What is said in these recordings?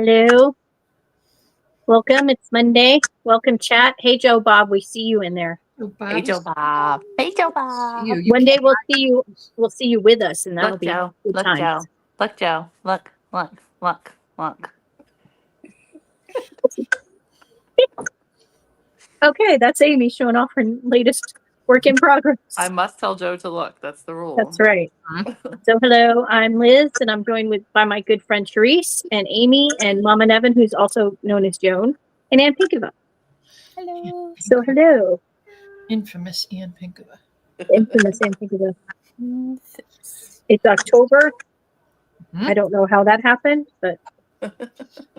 Hello. Welcome. It's Monday. Welcome, chat. Hey, Joe Bob. We see you in there. Hey, Joe Bob. Hey, Joe Bob. One day we'll see you. We'll see you with us, and that'll Look, be Joe. good Look, times. Joe. Look, Joe. Look, look, look, look. Okay, that's Amy showing off her latest work in progress. I must tell Joe to look. That's the rule. That's right. So, hello, I'm Liz, and I'm joined by my good friend Therese and Amy and Mama Nevin, who's also known as Joan, and Ann Pinkova. Hello. So, hello. Infamous Ann Pinkova. Infamous Ann Pinkova. It's October. I don't know how that happened, but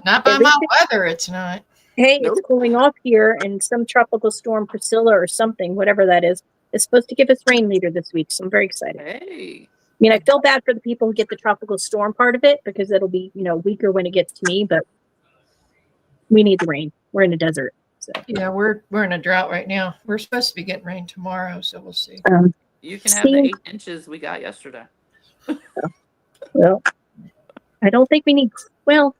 not by my weather. It's not. Hey, it's cooling off here, and some tropical storm Priscilla or something, whatever that is supposed to give us rain later this week. So I'm very excited. Hey. I mean, I feel bad for the people who get the tropical storm part of it because it'll be, weaker when it gets to me, but we need the rain. We're in a desert. So yeah, we're in a drought right now. We're supposed to be getting rain tomorrow, so we'll see. You can have the 8 inches we got yesterday. Well, I don't think we need. Well,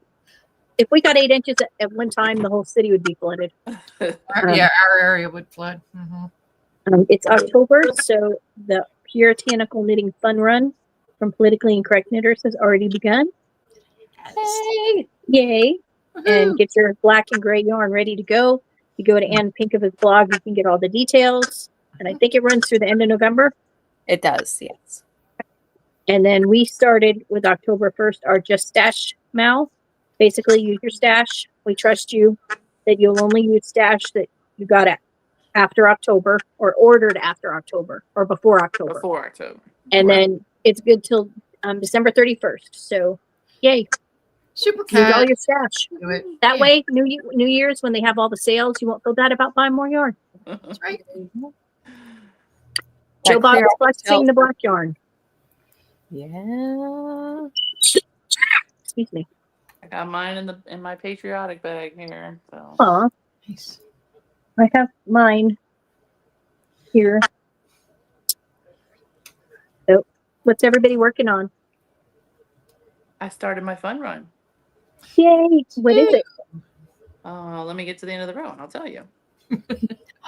if we got 8 inches at one time, the whole city would be flooded. Yeah, our area would flood. It's October, so the Puritanical Knitting Fun Run from Politically Incorrect Knitters has already begun. Yay! Yay! And get your black and gray yarn ready to go. You go to Ann Pinkova's blog, you can get all the details. And I think it runs through the end of November. It does, yes. And then we started with October 1st, our Just Stash Mal. Basically, use your stash. We trust you that you'll only use stash that you got after October or ordered after October or before October. Before October. And then it's good till December 31st. So, yay. Super Use all your stash. That way, New Year's, when they have all the sales, you won't feel bad about buying more yarn. That's right. Joe Bob is flexing the black yarn. Yeah. Excuse me. I got mine in my patriotic bag here. So. Aw. Nice. I have mine here. So, what's everybody working on? I started my fun run. Yay! What is it? Let me get to the end of the row and I'll tell you.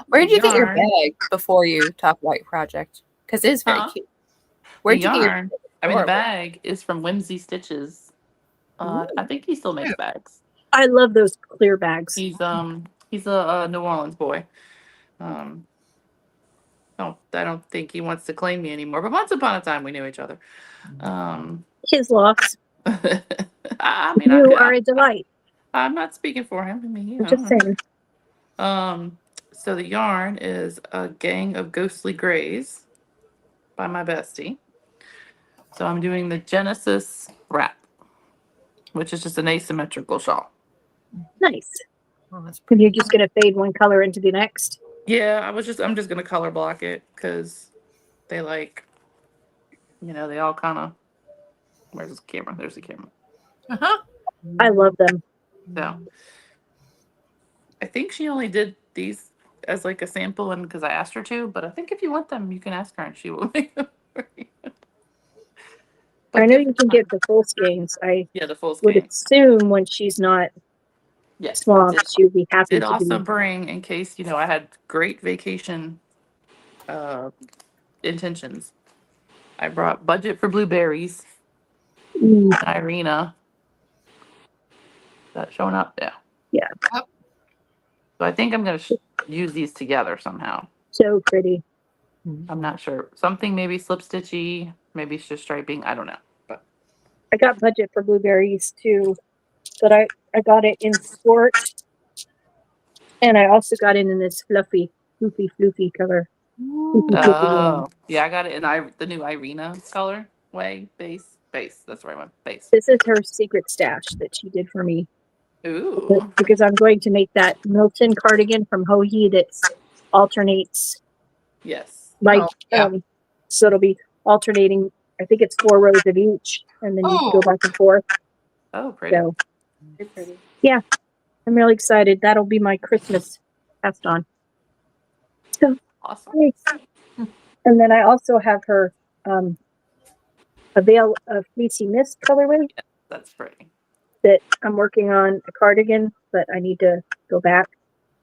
Where did you get your bag before you talk about your project? Because it's very cute. Where'd you get your the bag is from Whimsy Stitches. I think he still makes bags. I love those clear bags. He's a New Orleans boy. I don't think he wants to claim me anymore. But once upon a time, we knew each other. His loss. I mean, you are a delight. I'm not speaking for him. I mean, I'm just saying. So the yarn is A Gang of Ghostly Grays by my bestie. So I'm doing the Genesis wrap, which is just an asymmetrical shawl. Nice. And you're just gonna fade one color into the next? Yeah, I'm just gonna color block it because they they all kind of. Where's the camera? There's the camera. I love them. So I think she only did these as like a sample and because I asked her to, but I think if you want them, you can ask her and she will make them for you. I know you can get the full skeins. The full would skeins. assume when she's not swamped, she would be happy to also bring, in case, I had great vacation intentions. I brought Budget for Blueberries. Irina. Is that showing up? Yeah. Yeah. So I think I'm going to use these together somehow. So pretty. I'm not sure. Something maybe slip stitchy, maybe it's just striping. I don't know. But I got Budget for Blueberries too, but I got it in sport, and I also got it in this fluffy color. Oh, yeah, I got it in the new Irina color way base. That's the right one. Base. This is her secret stash that she did for me. Ooh. Because I'm going to make that Milton cardigan from Hohi that alternates. Yes. So it'll be alternating. I think it's 4 rows of each, and then you go back and forth. Oh, pretty. So, yeah, I'm really excited. That'll be my Christmas cast on. So awesome. And then I also have her a Veil of Fleecy Mist colorway. Yeah, that's pretty. that I'm working on a cardigan, but I need to go back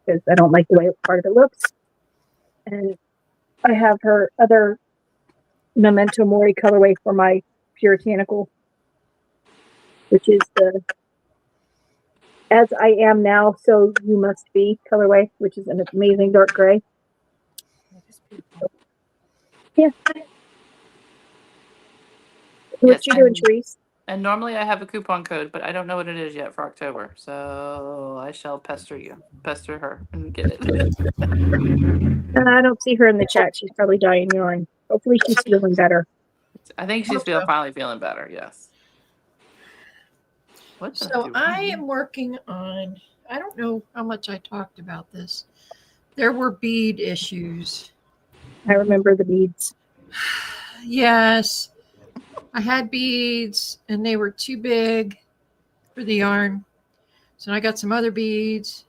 because I don't like the way part of it looks. And I have her other Memento Mori colorway for my puritanical, which is the As I Am Now, So You Must Be colorway, which is an amazing dark gray. Yeah. What you doing, Therese? And normally I have a coupon code, but I don't know what it is yet for October. So I shall pester her and get it. I don't see her in the chat. She's probably dying yarn. Hopefully she's feeling better. I think she's finally feeling better. Yes. What the So do I am working on, I don't know how much I talked about this. There were bead issues. I remember the beads. Yes. I had beads and they were too big for the yarn. So I got some other beads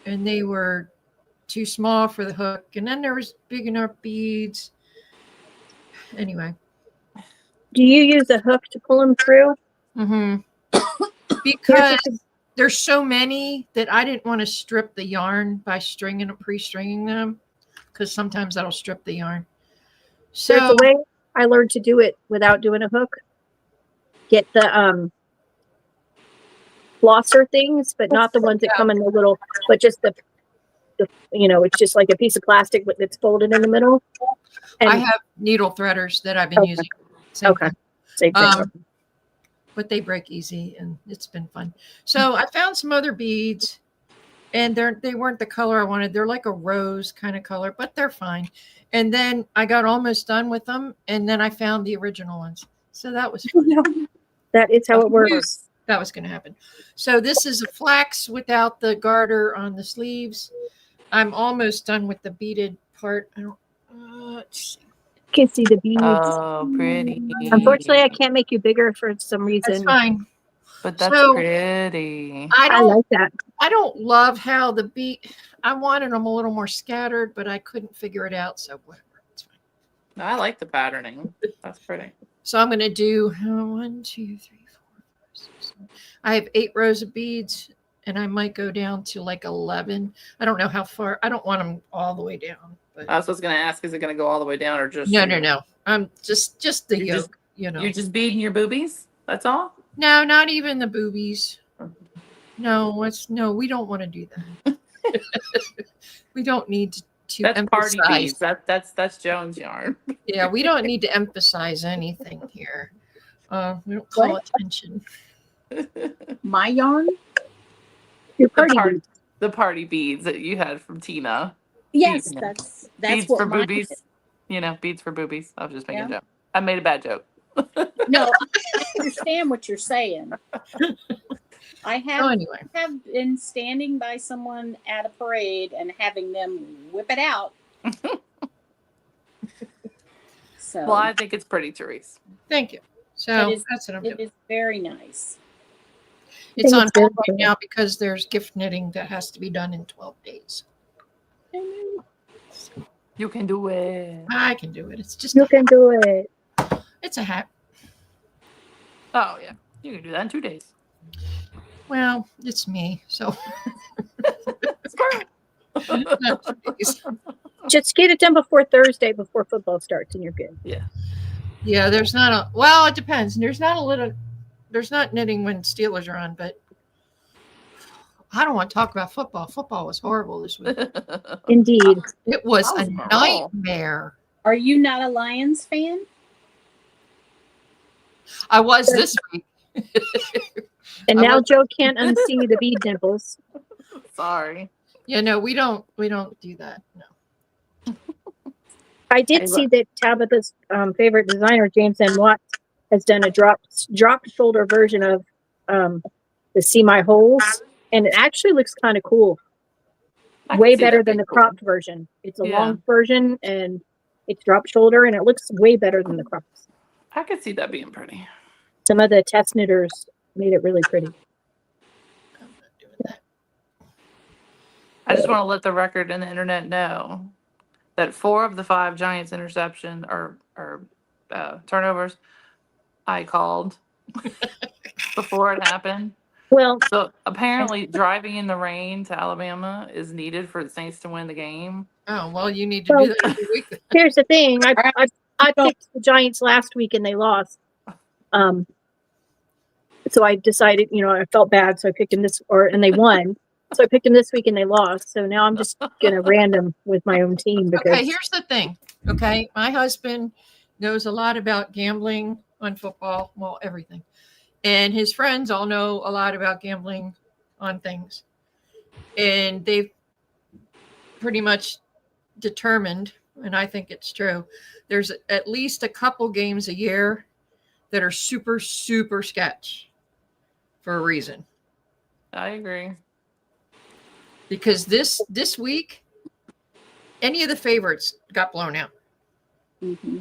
and they were too small for the hook. And then there was big enough beads. Anyway. Do you use a hook to pull them through? Mm-hmm. Because there's so many that I didn't want to strip the yarn by pre-stringing them, because sometimes that'll strip the yarn. So there's a way I learned to do it without doing a hook. Get the flosser things, but not the ones that come in the little, but just the it's just like a piece of plastic that's folded in the middle. And I have needle threaders that I've been using. Same Okay. thing. Same thing. But they break easy and it's been fun. So I found some other beads and they weren't the color I wanted. They're like a rose kind of color, but they're fine. And then I got almost done with them and then I found the original ones. So that was fun. That is how it works. That was going to happen. So this is a flax without the garter on the sleeves. I'm almost done with the beaded part. I don't let's see. You can see the beads. Oh, pretty. Unfortunately, I can't make you bigger for some reason. That's fine. But that's pretty. I like that. I don't love how the bead. I wanted them a little more scattered, but I couldn't figure it out. So whatever. It's fine. No, I like the patterning. That's pretty. So I'm going to do 1, 2, 3, 4, 5, 6, 7. I have 8 rows of beads, and I might go down to like 11. I don't know how far. I don't want them all the way down. But I was just going to ask, is it going to go all the way down or just? No. I'm just the yoke. You're just beading your boobies. That's all. No, not even the boobies. No, we don't want to do that. We don't need to That's emphasize. party beads. That's Joan's yarn. Yeah, we don't need to emphasize anything here. We don't call attention. My yarn? Your party beads. The party beads that you had from Tina. Yes, Yeah. that's Beads what for mine boobies. is. Beads for boobies. I was just making Yeah. a joke. I made a bad joke. No, I understand what you're saying. I have been standing by someone at a parade and having them whip it out. So Well, I think it's pretty, Therese. Thank you. So it is, that's what I'm it doing. is very nice. It's on good. hold right now because there's gift knitting that has to be done in 12 days. You can do it. I can do it. It's just You can do it. it's a hat. Oh, yeah. You can do that in 2 days. Well, it's me. So Just get it done before Thursday, before football starts, and you're good. yeah, there's not it depends. There's not knitting when Steelers are on, but I don't want to talk about football. Football was horrible this week. Indeed. It was I was a on a roll. nightmare. Are you not a Lions fan? I was this week. And I now was- Joe can't unsee the bead dimples. Sorry. Yeah, no, we don't do that. No. I did see that Tabitha's favorite designer, James N. Watt, has done a drop shoulder version of the See My Holes, and it actually looks kind of cool. I Way can see better that than being the cool. cropped version. It's a Yeah. long version, and it's drop shoulder, and it looks way better than the crops. I could see that being pretty. Some of the test knitters made it really pretty. I'm not doing that. I just want to let the record and the internet know that 4 of the 5 Giants interception or turnovers I called. before it happened. Well, So apparently driving in the rain to Alabama is needed for the Saints to win the game. Oh, well, you need to do that every week. here's the thing. I picked the Giants last week and they lost. So I decided, I felt bad, so I picked them and they won. So I picked them this week and they lost. So now I'm just gonna random with my own team because Okay, here's the thing. Okay, my husband knows a lot about gambling on football, well, everything. And his friends all know a lot about gambling on things. And they've pretty much determined, and I think it's true, there's at least a couple games a year that are super, super sketch for a reason. I agree. Because this week, any of the favorites got blown out. Mm-hmm.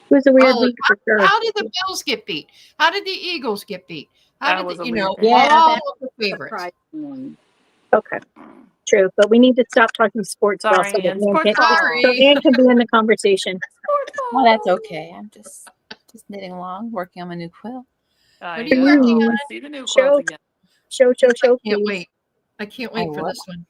it was a weird week for sure. How did the Bills get beat? How did the Eagles get beat? How That was did a all weird of the favorites? Okay, true, but we need to stop talking sports Sorry, so that Ann. Sports Ann ball. Sorry. so Ann can be in the conversation. Well, that's okay. I'm just knitting along, working on my new quilt. What are you working on? See the new Show. quilt again. Show, Can't please. wait. I can't wait for this one.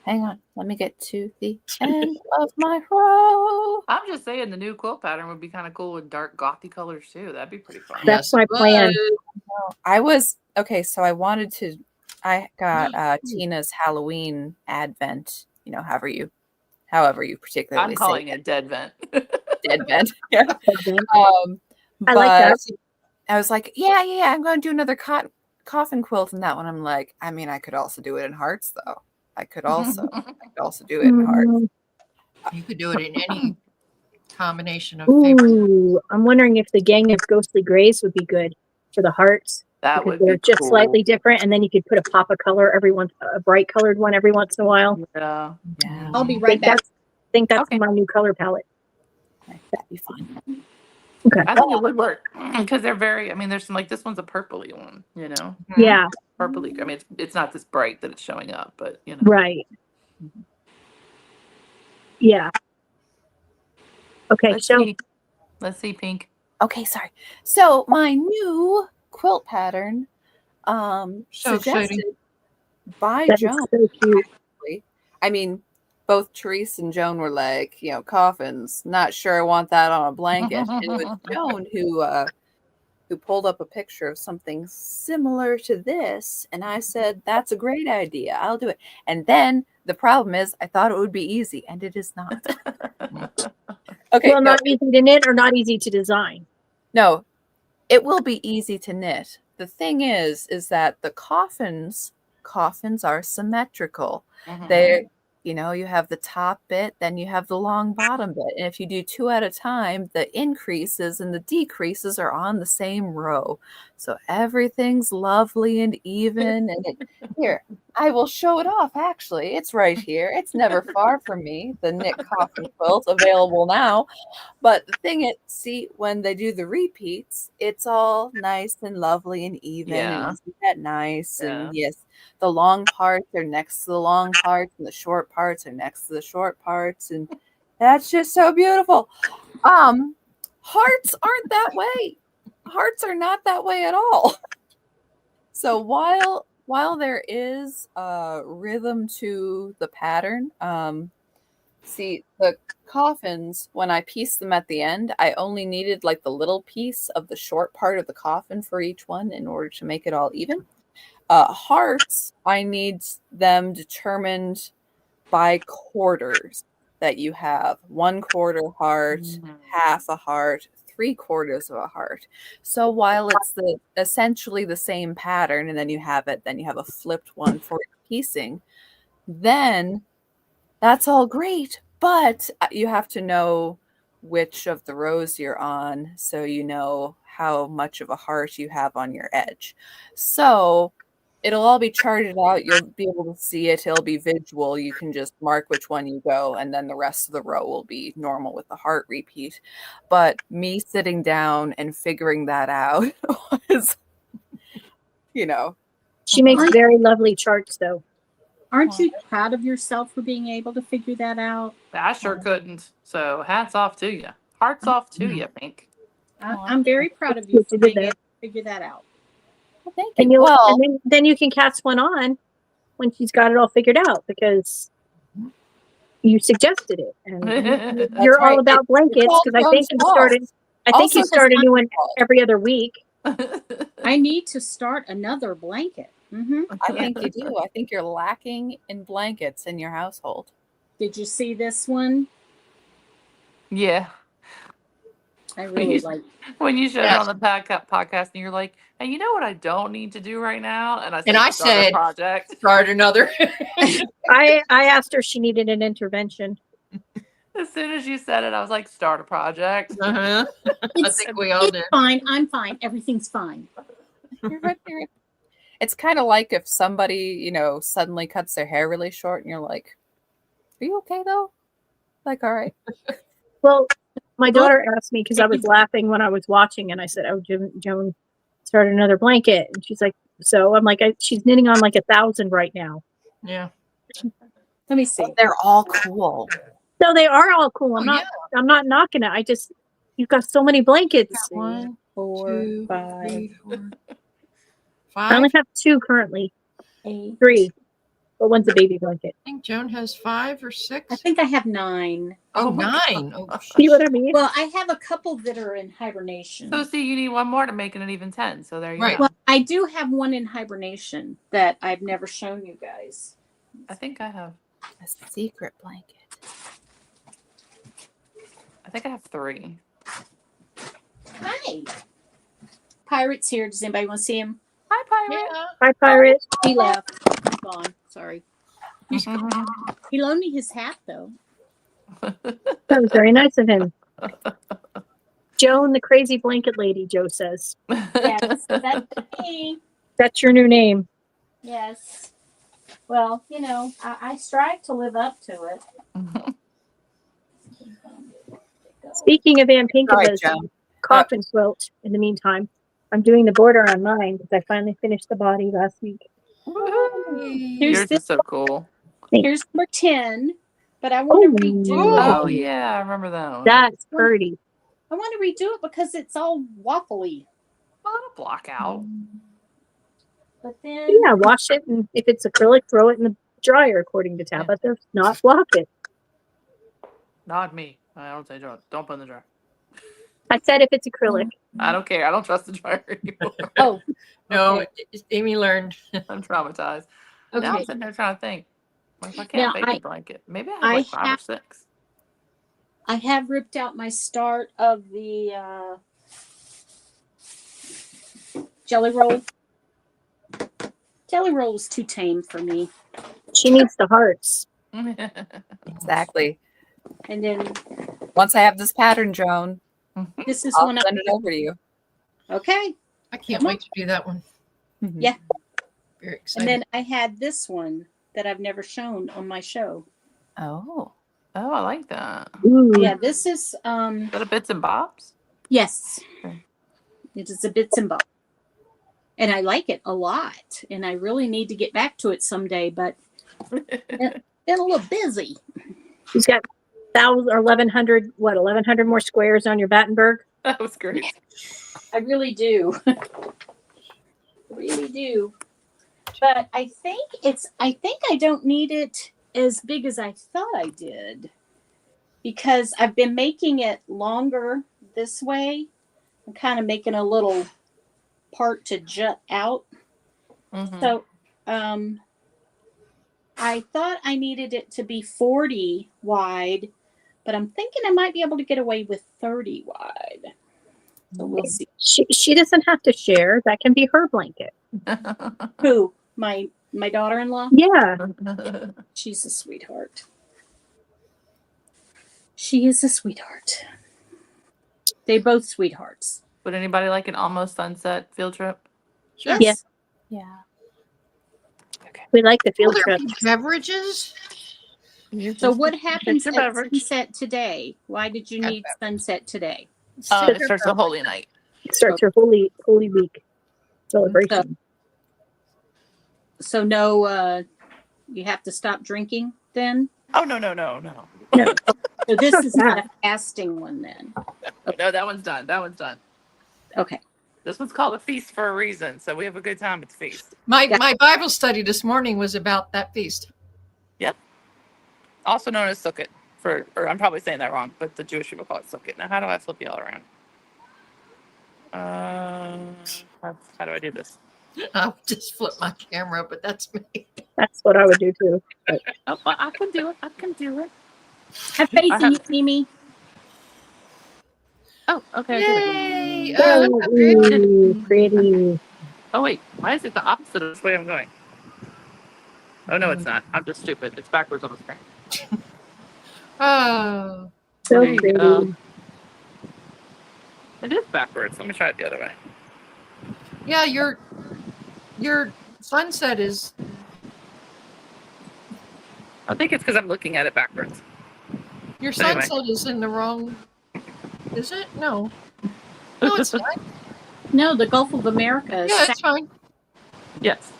Hang on. Let me get to the end of my row. I'm just saying the new quilt pattern would be kind of cool with dark gothy colors too. That'd be pretty fun. That's my plan. So I got Tina's Halloween Advent, however you particularly I'm calling say it dead vent. dead vent. Yeah. I like that. I was like, yeah, I'm going to do another coffin quilt in that one. I'm like, I mean, I could also do it in hearts though. I could also do it in hearts. You could do it in any combination of favorites. Ooh, I'm wondering if the gang of ghostly grays would be good for the hearts. That because would they're be just cool. slightly different, and then you could put a pop of color a bright colored one every once in a while. Yeah. I'll be right back. I think that's Okay. my new color palette. That'd be fun. Okay. I think it would work because they're very. I mean, there's some like this one's a purpley one. Yeah. Purpley. I mean, it's not this bright that it's showing up, but Right. Yeah. Okay. Let's see, Pink. Okay, sorry. So my new quilt pattern, So suggested exciting. by That is Joan. so cute. Actually. I mean, both Therese and Joan were like, coffins. Not sure I want that on a blanket. And it was Joan who pulled up a picture of something similar to this, and I said, "That's a great idea. I'll do it." And then the problem is, I thought it would be easy, and it is not. Okay. Well, not easy to knit or not easy to design. No, it will be easy to knit. The thing is that the coffins are symmetrical. They're, you have the top bit, then you have the long bottom bit. And if you do two at a time, the increases and the decreases are on the same row. So everything's lovely and even. And here, I will show it off, actually. It's right here. It's never far from me, the knit coffin quilt, available now. But the thing is, see, when they do the repeats, it's all nice and lovely and even. Yeah. And isn't that nice? Yeah. And yes, the long parts are next to the long parts, and the short parts are next to the short parts. And that's just so beautiful. Hearts aren't that way. Hearts are not that way at all. So while there is a rhythm to the pattern, see, the coffins, when I pieced them at the end, I only needed like the little piece of the short part of the coffin for each one in order to make it all even. Hearts, I need them determined by quarters that you have. 1/4 heart, half a heart, 3/4 of a heart. So while it's essentially the same pattern, and then you have a flipped one for piecing, then that's all great, but you have to know which of the rows you're on, so you know how much of a heart you have on your edge. So it'll all be charted out. You'll be able to see it. It'll be visual. You can just mark which one you go, and then the rest of the row will be normal with the heart repeat. But me sitting down and figuring that out was, She makes very lovely charts, though. Aren't you proud of yourself for being able to figure that out? I sure couldn't. So hats off to you. Hearts off to you, Pink. I'm very proud of you What for you did being there. able to figure that out. Well, thank And you. you Well, and then you can cast one on when she's got it all figured out because you suggested it, and you're right. all about blankets all because I Joan's think you fault. started. I think Also, you it's start a my new one fault. every other week. I need to start another blanket. I think you do. I think you're lacking in blankets in your household. Did you see this one? Yeah. I really like. When you showed it Yes. on the podcast and you're like, and you know what I don't need to do right now? And I said, And I start a said- project. Start another. I asked her if she needed an intervention. As soon as you said it, I was like, start a project. I think we all It's did. fine. I'm fine. Everything's fine. You're right, it's kind of like if somebody, suddenly cuts their hair really short and you're like, are you okay though? Like, all right. Well, my daughter asked me because I was laughing when I was watching, and I said, "Oh, Joan started another blanket," and she's like, "So?" I'm like, "She's knitting on like 1,000 right now." Yeah. Let me see. They're all cool. So they are all cool. I'm Oh, not. I'm not knocking it. You've got so many blankets. Got 1, 4, 2, 5, 3, 4, I only 5. have 2 currently. 8. 3, but one's a baby blanket. I think Joan has 5 or 6. I think I have 9. Oh, Oh my 9. Oh, See what I mean? Well, I have a couple that are in hibernation. So see, you need one more to make it an even 10. So there you Right. go. Well, I do have one in hibernation that I've never shown you guys. I think I have. A secret blanket. I think I have 3. Hi. Pirate's here. Does anybody want to see him? Hi, pirate. yeah. Hi, pirate. He left. He's gone. Sorry. He loaned me his hat, though. That was very nice of him. Joan, the crazy blanket lady. Joe says Yes, that's me. that's your new name. Yes. Well, I strive to live up to it. Speaking of Ann All right, Pinkova's Joan. coffin quilt, in the meantime, I'm doing the border on mine because I finally finished the body last week. Yours is so cool. Here's number 10, but I want to redo Oh, it. yeah. I remember that one. That's pretty. I want to redo it because it's all waffly. Well, it'll block out. But then Yeah, wash it, and if it's acrylic, throw it in the dryer, according to Tabitha. If not, block it. Not me. I don't say don't put in the dryer. I said if it's acrylic. I don't care. I don't trust the dryer anymore. oh, No, okay. Amy learned. I'm traumatized. Now I'm Okay. sitting there trying to think. What if I Now, can't make a blanket? Maybe I have I like 5 or 6. I have ripped out my start of the jelly roll. Jelly roll was too tame for me. She needs the hearts. Exactly. And then Once I have this pattern, Joan, this is I'll one. send it over to you. Okay. I can't wait to do that one. Yeah. Very And excited. then I had this one that I've never shown on my show. Oh. Oh, I like that. Ooh. Yeah, this is Is that a bits and bobs? yes. Okay. It is a bits and bobs. And I like it a lot. And I really need to get back to it someday, but been a little busy. She's got 1,000 or 1,100. What 1,100 more squares on your Battenberg? That was great. I really do. Really do. But I think I don't need it as big as I thought I did. Because I've been making it longer this way. I'm kind of making a little part to jut out. Mhm. So I thought I needed it to be 40 wide, but I'm thinking I might be able to get away with 30 wide. So we'll see. She doesn't have to share. That can be her blanket. Who? My daughter-in-law? Yeah. She's a sweetheart. She is a sweetheart. They're both sweethearts. Would anybody like an almost sunset field trip? Sure. Yes. Yeah. Yeah. We like the field Will there trip. be beverages? So what happens Get at your beverage. sunset today? Why did you need sunset today? It starts a holy night. It starts her holy week celebration. So no, you have to stop drinking then? Oh no. So this is not a fasting one then. No, that one's done. That one's done. Okay. This one's called a feast for a reason, so we have a good time at the feast. My Yeah. my Bible study this morning was about that feast. Yep. Also known as Sukkot. Or I'm probably saying that wrong, but the Jewish people call it Sukkot. Now, how do I flip you all around? How do I do this? I'll just flip my camera, but that's me. That's what I would do too. But Oh, well, I can do it. I can do it. Have faith I in have- you, Mimi. Oh, okay. I did it. Yay! oh, Look how pretty. ooh, pretty. Oh, wait. Why is it the opposite of the way I'm going? Oh, no, it's not. I'm just stupid. It's backwards on the screen. Oh, So There you pretty. go. It is backwards. Let me try it the other way. yeah. Your sunset is. I think it's because I'm looking at it backwards. Your Anyway. sunset is in the wrong. Is it? No. No, it's not. No, the Gulf of America is Yeah, it's fine. Yes.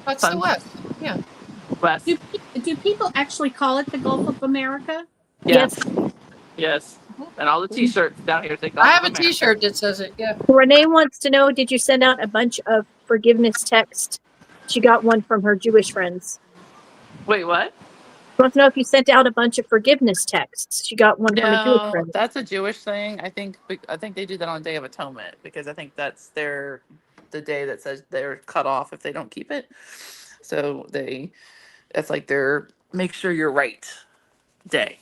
That's the Sun- west. Yeah. West. do people actually call it the Gulf of America? Yes. Yes. And all the T-shirts down here say Gulf I have of a America. T-shirt that says it. Yeah. Renee wants to know, did you send out a bunch of forgiveness texts? She got one from her Jewish friends. Wait, what? She wants to know if you sent out a bunch of forgiveness texts. She got one from a Jewish No, friend. that's a Jewish thing. I think they do that on Day of Atonement because I think that's the day that says they're cut off if they don't keep it. So that's like their make sure you're right day.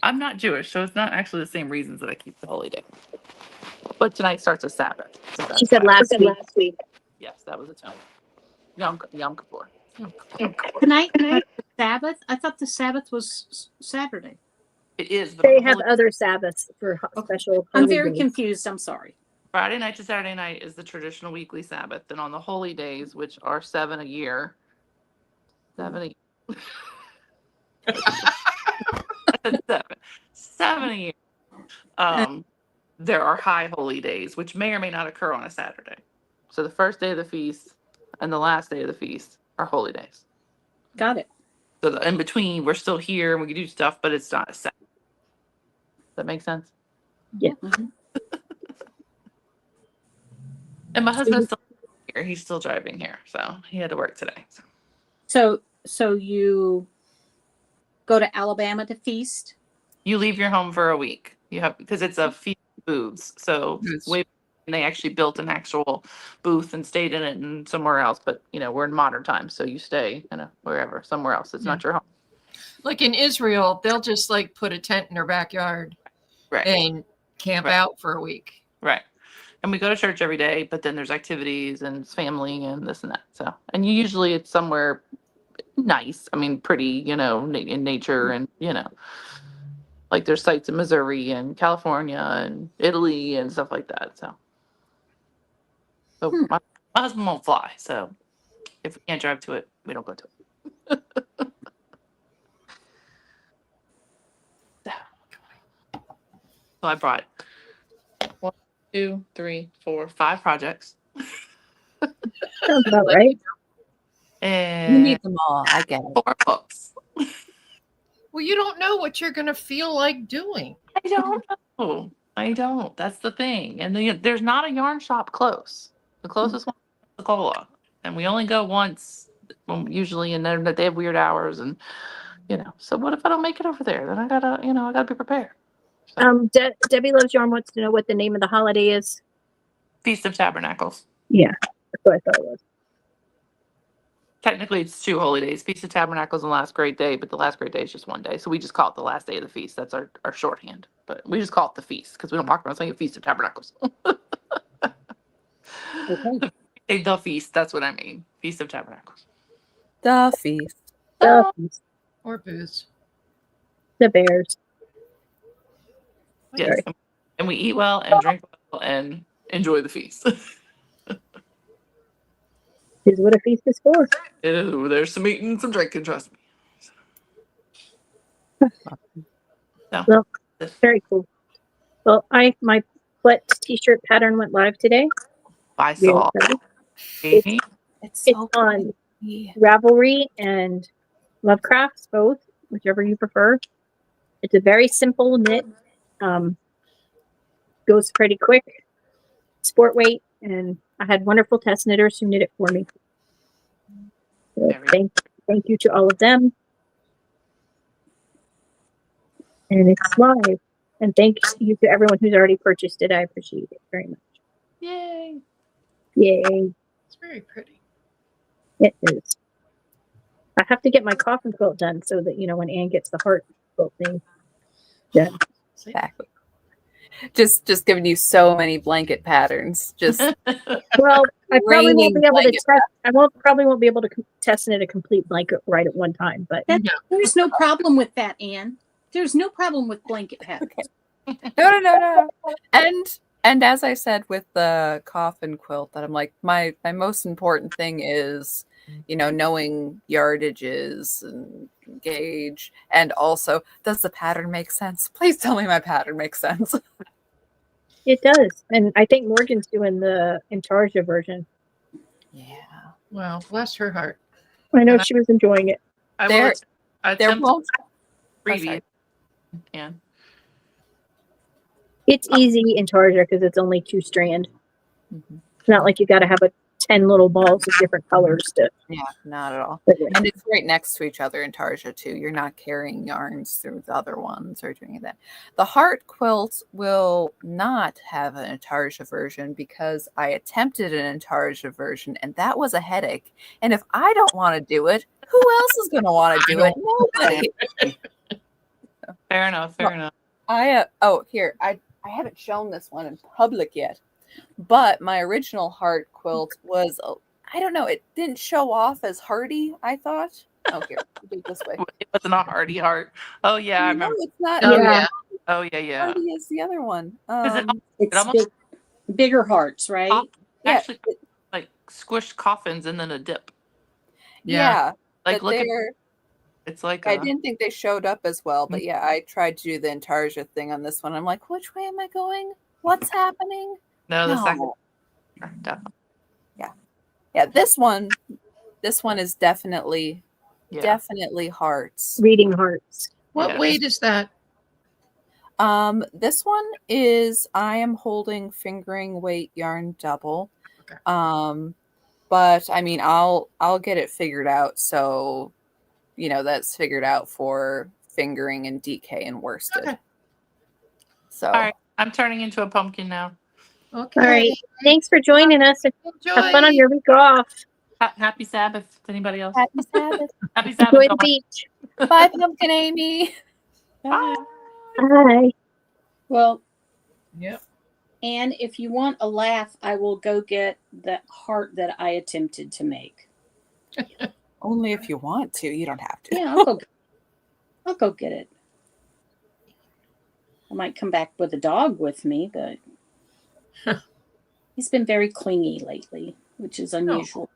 I'm not Jewish, so it's not actually the same reasons that I keep the holy day. But tonight starts a Sabbath. So She that's said why. last week. Yes, that was Atonement. Yom Kippur. Tonight, the Sabbath? I thought the Sabbath was Saturday. It is. But They on the have holy- other Sabbaths for special. I'm holy very days. confused. I'm sorry. Friday night to Saturday night is the traditional weekly Sabbath. Then on the holy days, which are 7 a year, 7 a seven a year. There are high holy days, which may or may not occur on a Saturday. So the first day of the feast and the last day of the feast are holy days. Got it. So in between, we're still here and we can do stuff, but it's not a Sabbath. Does that make sense? Yeah. Mhm. And my husband's still here. He's still driving here, so he had to work today. So you go to Alabama to feast? You leave your home for a week. You have because it's a feast of booths. So Booths. and they actually built an actual booth and stayed in it and somewhere else. But we're in modern times, so you stay wherever, somewhere else. It's not your home. Like in Israel, they'll just like put a tent in their backyard Right. and camp Right. out for a week. Right. And we go to church every day, but then there's activities and it's family and this and that. So and usually it's somewhere nice. I mean pretty, in nature and like there's sites in Missouri and California and Italy and stuff like that. So my husband won't fly, so if we can't drive to it, we don't go to it. So I brought 1, 2, 3, 4, 5 projects. Sounds about right. You And need them all. I get it. 4 books. Well, you don't know what you're going to feel like doing. I don't know. I don't. That's the thing. And there's not a yarn shop close. The closest one is Pensacola. And we only go once, usually, and they have weird hours. And, so what if I don't make it over there? Then I gotta be prepared. Debbie Loves Yarn wants to know what the name of the holiday is. Feast of Tabernacles. Yeah, that's what I thought it was. Technically, it's 2 holy days. Feast of Tabernacles and Last Great Day, but the Last Great Day is just one day. So we just call it the last day of the feast. That's our shorthand. But we just call it the feast because we don't walk around saying Feast of Tabernacles. Okay. The feast, that's what I mean. Feast of Tabernacles. The feast. The Or booze. Bears. Yes. Sorry. And we eat well and drink well and enjoy the feast. Is what a feast is for. Ew, there's some eating and some drinking, trust me. So, Well, very cool. Well, my Plet t-shirt pattern went live today. I Very saw. excited. Amy. It's It's so on pretty. Ravelry and Lovecrafts, both, whichever you prefer. It's a very simple knit. goes pretty quick, sport weight, and I had wonderful test knitters who knit it for me. So thank you to all of them. And it's live. And thank you to everyone who's already purchased it. I appreciate it very much. Yay. Yay. It's very pretty. It is. I have to get my coffin quilt done so that, when Anne gets the heart quilt thing done. Exactly. Just giving you so many blanket patterns. Just Well, I probably won't be able to blanket test. Probably won't be able to test knit a complete blanket right at one time. But There's no problem with that, Anne. There's no problem with blanket patterns. no. And as I said with the coffin quilt, that I'm like, my most important thing is, knowing yardages and gauge, and also, does the pattern make sense? Please tell me my pattern makes sense. it does, and I think Morgan's doing the Intarsia version. Yeah. Well, bless her heart. I know And she was enjoying it. I There- will There attempt won't. preview. And It's easy Intarsia because it's only 2 strand. Mhm. It's not like you got to have 10 little balls of different colors to. Yeah, not at all. But And it's right next to each other in Tarja too. You're not carrying yarns through the other ones or doing that. The heart quilt will not have an Intarsia version because I attempted an Intarsia version and that was a headache. And if I don't want to do it, who else is going to want to do it? Nobody. fair enough. I haven't shown this one in public yet, but my original heart quilt was I don't know, it didn't show off as hardy, I thought. Oh, here, do it this way. It wasn't a hardy heart. Oh yeah, I No, remember. it's not. Oh, Yeah. yeah. Oh yeah. Hardy is the other one. It's almost- bigger hearts, right? Yeah, Actually, like squished coffins and then a dip. yeah. Like But look at they're, it's like I a, didn't think they showed up as well, but yeah, I tried to do the Intarsia thing on this one. I'm like, which way am I going? What's happening? no the No. second. Definitely. Yeah, this one is definitely Yeah. definitely hearts. reading hearts. What Yeah. weight is that? This one is I am holding fingering weight yarn double. Okay. But I mean I'll get it figured out so that's figured out for fingering and DK and worsted. Okay. So All right, I'm turning into a pumpkin now. Okay. All right. Thanks for joining us. Enjoy. Have fun on your week off. Happy Sabbath to anybody else. happy Sabbath. Happy Sabbath. Enjoy the Dawn. beach. Bye, Pumpkin Amy. Bye. Bye. Well, Yep. and if you want a laugh, I will go get the heart that I attempted to make. Only if you want to. You don't have to. Yeah, I'll go get it. I might come back with a dog with me, but he's been very clingy lately, which is unusual.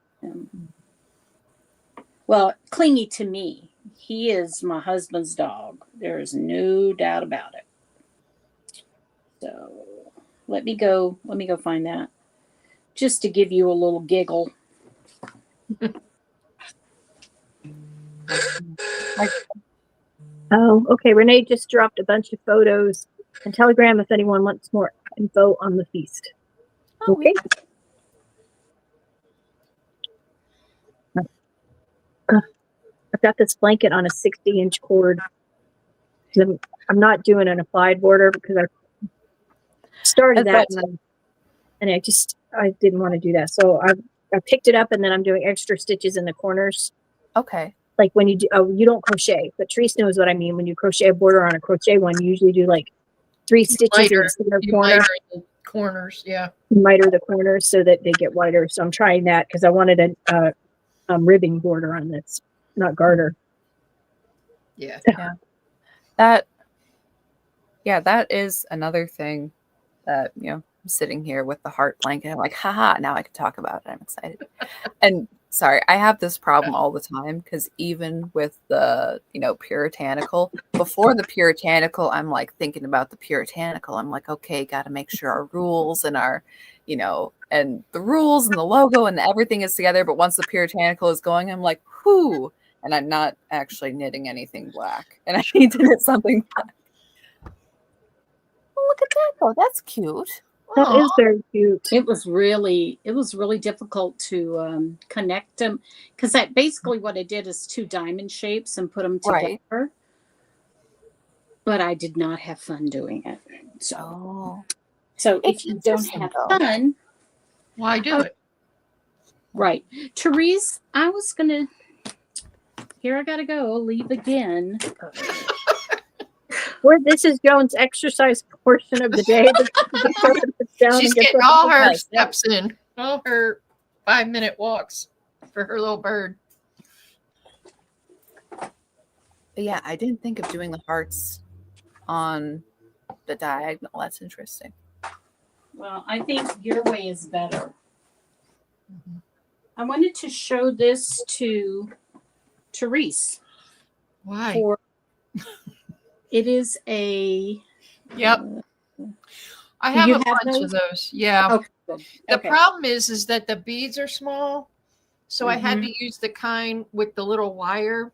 Well, clingy to me. He is my husband's dog. There is no doubt about it. So let me go find that. Just to give you a little giggle. Oh, okay. Renee just dropped a bunch of photos and Telegram if anyone wants more info on the feast. Oh, Okay. I've got this blanket on a 60-inch cord. I'm not doing an applied border because I started that and I didn't want to do that. So I picked it up and then I'm doing extra stitches in the corners. Okay. Like when you do, you don't crochet, but Therese knows what I mean. When you crochet a border on a crochet one, you usually do like 3 stitches in the center You corner. miter the corners. Yeah. You miter the corners so that they get wider. So I'm trying that because I wanted a ribbing border on this, not garter. Yeah. That is another thing that, I'm sitting here with the heart blanket. I'm like, haha, now I can talk about it. I'm excited. And sorry, I have this problem all the time because even with the, puritanical, before the puritanical, I'm like thinking about the puritanical. I'm like, okay, got to make sure our rules and our, and the rules and the logo and everything is together. But once the puritanical is going, I'm like, whoo. And I'm not actually knitting anything black. And I need to knit something black. Oh, look at that though. That's cute. That Aw. is very cute. It was really difficult to connect them because basically what I did is 2 diamond shapes and put them Right. together. But I did not have fun doing it. So, Oh, so it's if you don't interesting, have though. fun, Why do Oh. it? right, Therese, I was gonna. Here I gotta go. Leave again. Where this is Joan's exercise portion of the day. She's getting all her steps in, all her 5-minute walks for her little bird. But yeah, I didn't think of doing the hearts on the diagonal. That's interesting. Well, I think your way is better. I wanted to show this to Therese. Why? For it is a. Yep. I Do have you a have bunch those? of those. Yeah. Okay. Good. The Okay. problem is that the beads are small. So I had to use the kind with the little wire.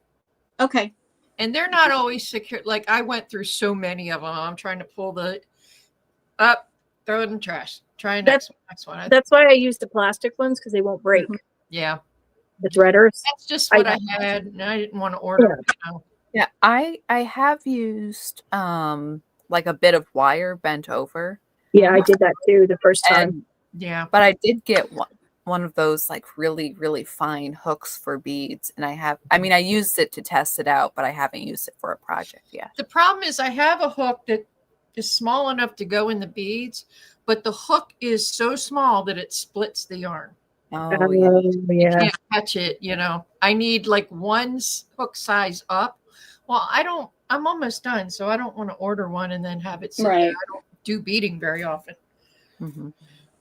Okay. And they're not always secure. Like I went through so many of them. I'm trying to pull the up, throw it in the trash. Try next one. That's why I use the plastic ones because they won't break. Yeah. The threaders. That's just what I had. And I didn't want to order, Yeah, I have used like a bit of wire bent over. Yeah, I did that too the first time. And yeah. but I did get one of those like really, really fine hooks for beads. And I used it to test it out, but I haven't used it for a project yet. The problem is I have a hook that is small enough to go in the beads, but the hook is so small that it splits the yarn. Oh, yeah. You can't catch it, I need like one hook size up. Well, I'm almost done, so I don't want to order one and then have it sit there. I don't do beading very often. Mm-hmm.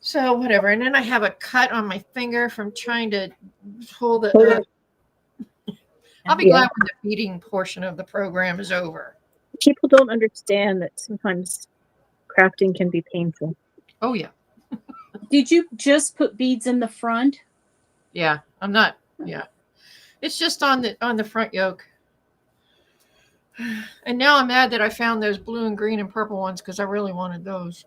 So whatever. And then I have a cut on my finger from trying to pull the I'll be glad when the beading portion of the program is over. People don't understand that sometimes crafting can be painful. Oh yeah. Did you just put beads in the front? Yeah, I'm not. Yeah, it's just on the front yoke. And now I'm mad that I found those blue and green and purple ones because I really wanted those.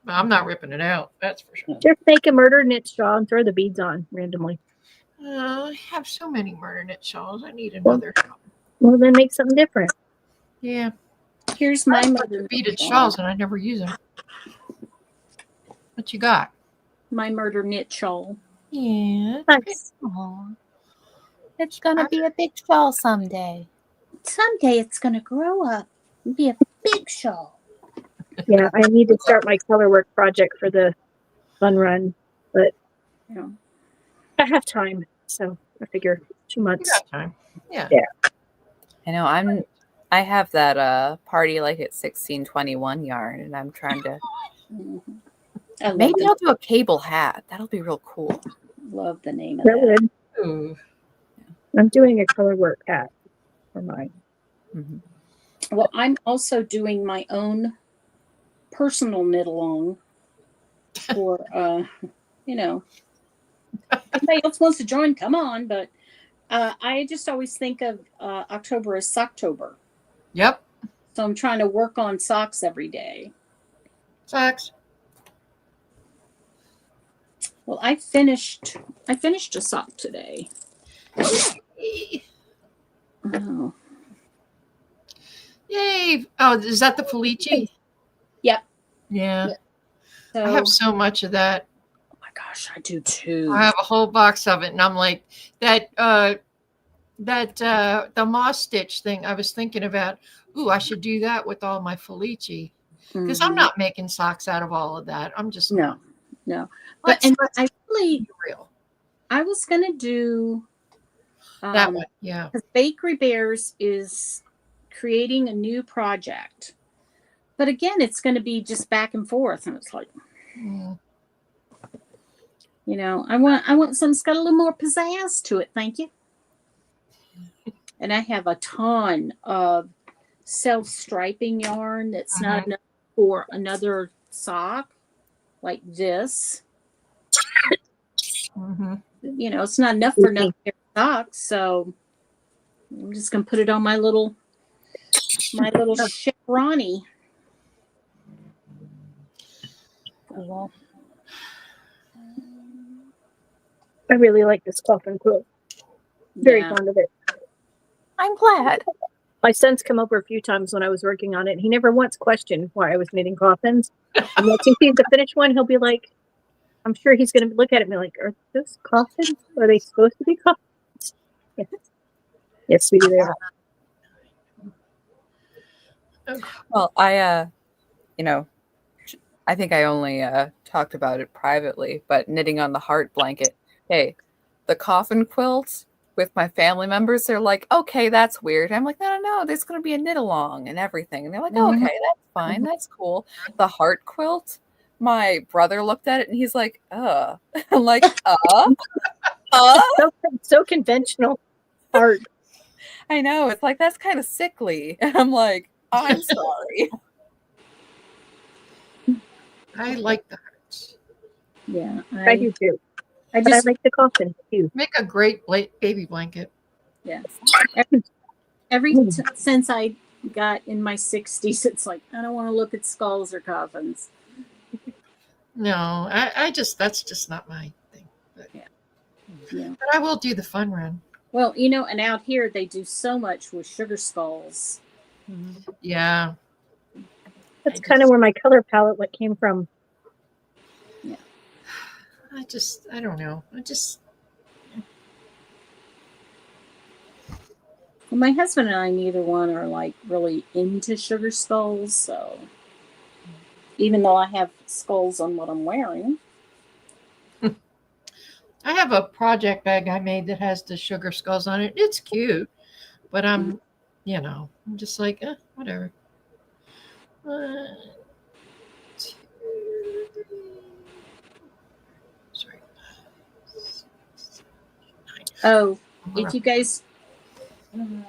But I'm not ripping it out. That's for sure. Just make a murder knit shawl and throw the beads on randomly. I have so many murder knit shawls. I need another. Well, then make something different. Yeah. Here's my murder beaded shawls, and I never use them. What you got? My murder knit shawl. Yeah. Nice. Aww. It's gonna be a big shawl someday. Someday it's gonna grow up and be a big shawl. Yeah, I need to start my color work project for the fun run, but I have time, so I figure 2 months. You got time. Yeah. I know. I have that party like at 1621 yarn, and I'm trying to. Maybe I'll do a cable hat. That'll be real cool. Love the name of That that. would. Ooh. I'm doing a color work hat for mine. Mm-hmm. Well, I'm also doing my own personal knit along for anybody else wants to join, come on. But I just always think of October as Socktober. Yep. So I'm trying to work on socks every day. Socks. Well, I finished a sock today. Oh. Yay. Oh, is that the Felici? Yep. Yeah. So, I have so much of that. oh my gosh, I do too. I have a whole box of it, and I'm like the moss stitch thing. I was thinking about, I should do that with all my Felici because I'm not making socks out of all of that. I'm just no. But let's I be real. I was gonna do That one, yeah. Because Bakery Bears is creating a new project, but again, it's going to be just back and forth, and it's like, I want something that's got a little more pizzazz to it. Thank you. And I have a ton of self-striping yarn that's not enough for another sock like this. It's not enough for another pair of socks, so I'm just gonna put it on my little Ronnie. cool. I really like this coffin quilt. Very Yeah. fond of it. I'm glad. My son's come over a few times when I was working on it. He never once questioned why I was knitting coffins. And once he sees the finished one, he'll be like, I'm sure he's going to look at it and be like, are those coffins? Are they supposed to be coffins? Yes, yes, sweetie, they are. Well, you know, I think I only talked about it privately, but knitting on the heart blanket. Hey, the coffin quilts with my family members, they're like, okay, that's weird. I'm like, no, there's going to be a knit along and everything. And they're like, Mhm. okay, that's fine. That's cool. The heart quilt, my brother looked at it and he's like, I'm like, So conventional art. I know. It's like, that's kind of sickly. And I'm like, I'm sorry. I like the hearts. Yeah. I do too. I But I just like the coffin too. Make a great baby blanket. since I got in my 60s, it's like I don't want to look at skulls or coffins. No, I just that's just not my thing. But, Yeah. but I will do the fun run. Well, you know, and out here they do so much with sugar skulls. Yeah. That's kind of where my color palette came from. I don't know. Well, my husband and I, neither one are like really into sugar skulls, so even though I have skulls on what I'm wearing. I have a project bag I made that has the sugar skulls on it. It's cute, but I'm just like, whatever. 1, 2, 3. Sorry. 6, 7, 8, 9. Oh, I'm if you guys, I'll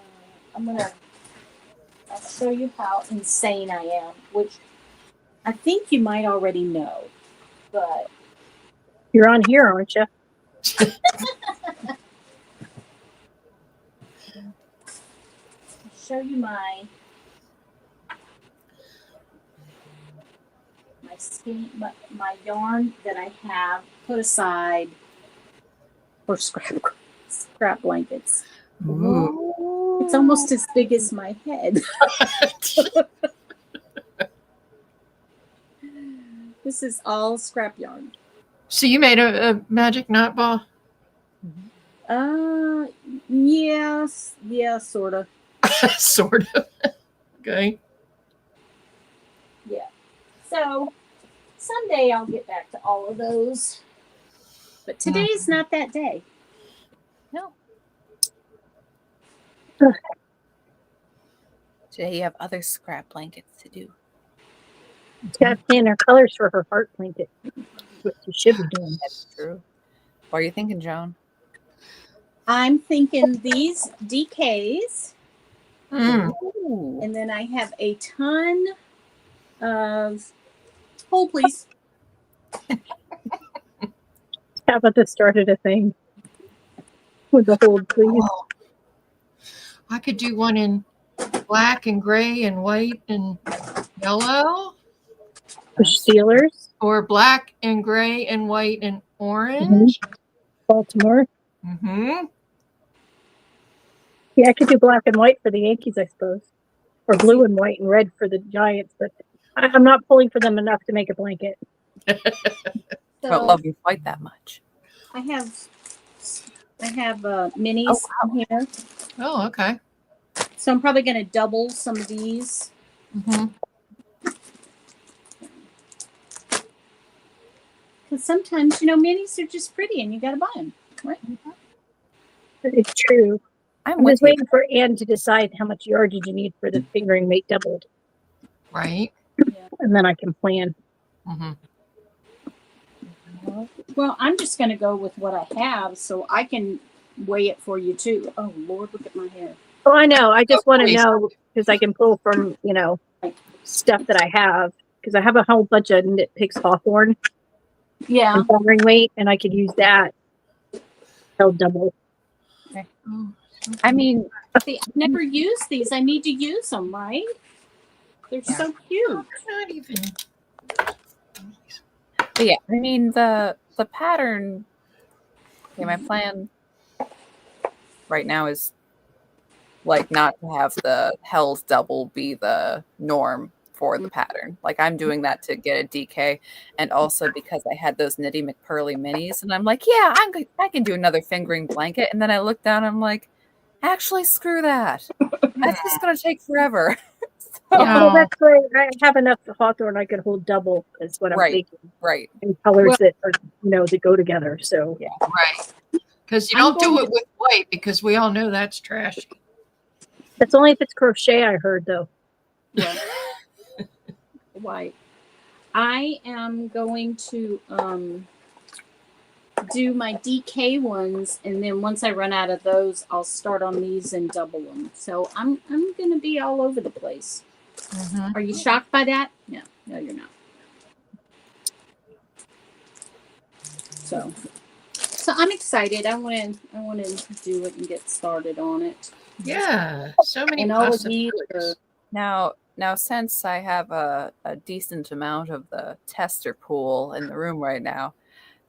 show you how insane I am, which I think you might already know, but You're on here, aren't you? I'll show you my my yarn that I have put aside for scrap blankets. Ooh. It's almost as big as my head. This is all scrap yarn. So you made a magic knot ball? Yes, sort of. Sort of. Okay. Yeah. So someday I'll get back to all of those. But today's not that day. No. Today you have other scrap blankets to do. She's got to plan her colors for her heart blanket. What you should be doing. That's true. What are you thinking, Joan? I'm thinking these DKs. Ooh. And then I have a ton of hold please. How about this started a thing with the hold, please? Oh. I could do one in black and gray and white and yellow, The Steelers, or black and gray and white and orange. Baltimore. Mm-hmm. Yeah, I could do black and white for the Yankees, I suppose, or blue and white and red for the Giants. But I'm not pulling for them enough to make a blanket. I don't love you quite that much. I have minis in here. Oh, okay. So I'm probably going to double some of these. Mm-hmm. Because sometimes, minis are just pretty and you got to buy them, right? It's true. I'm with just waiting for Anne to decide how much yardage you need for the fingering mate doubled. Right. And then I can plan. Mm-hmm. Well, I'm just going to go with what I have so I can weigh it for you too. Oh, Lord, look at my hair. Oh, I know. I just want to know because I can pull from, stuff that I have because I have a whole bunch of knit picks hawthorn. Yeah. And fingering weight, and I could use that. They'll double. Okay. I mean, See, I've never used these. I need to use them, right? They're so cute. Not even. But yeah, I mean the pattern. Okay, my plan right now is like not to have the Hell's Double be the norm for the pattern. Like I'm doing that to get a DK, and also because I had those Nitty McPurley minis, and I'm like, yeah, I can do another fingering blanket. And then I look down, and I'm like, actually, screw that. That's just gonna take forever. Well, No. that's why I have enough Hawthorne I could hold double, is what I'm Right. thinking. Right. And colors Well- that are, that go together. So Yeah. Right. Because you I'm don't do going it with white because we all know that's trashy. that's only if it's crochet, I heard, though. Well, white. I am going to do my DK ones, and then once I run out of those, I'll start on these and double them. So I'm going to be all over the place. Mhm. Are you shocked by that? No, you're not. So I'm excited. I want to do it and get started on it. Yeah. So many And all of these possibilities. are Now, since I have a decent amount of the tester pool in the room right now,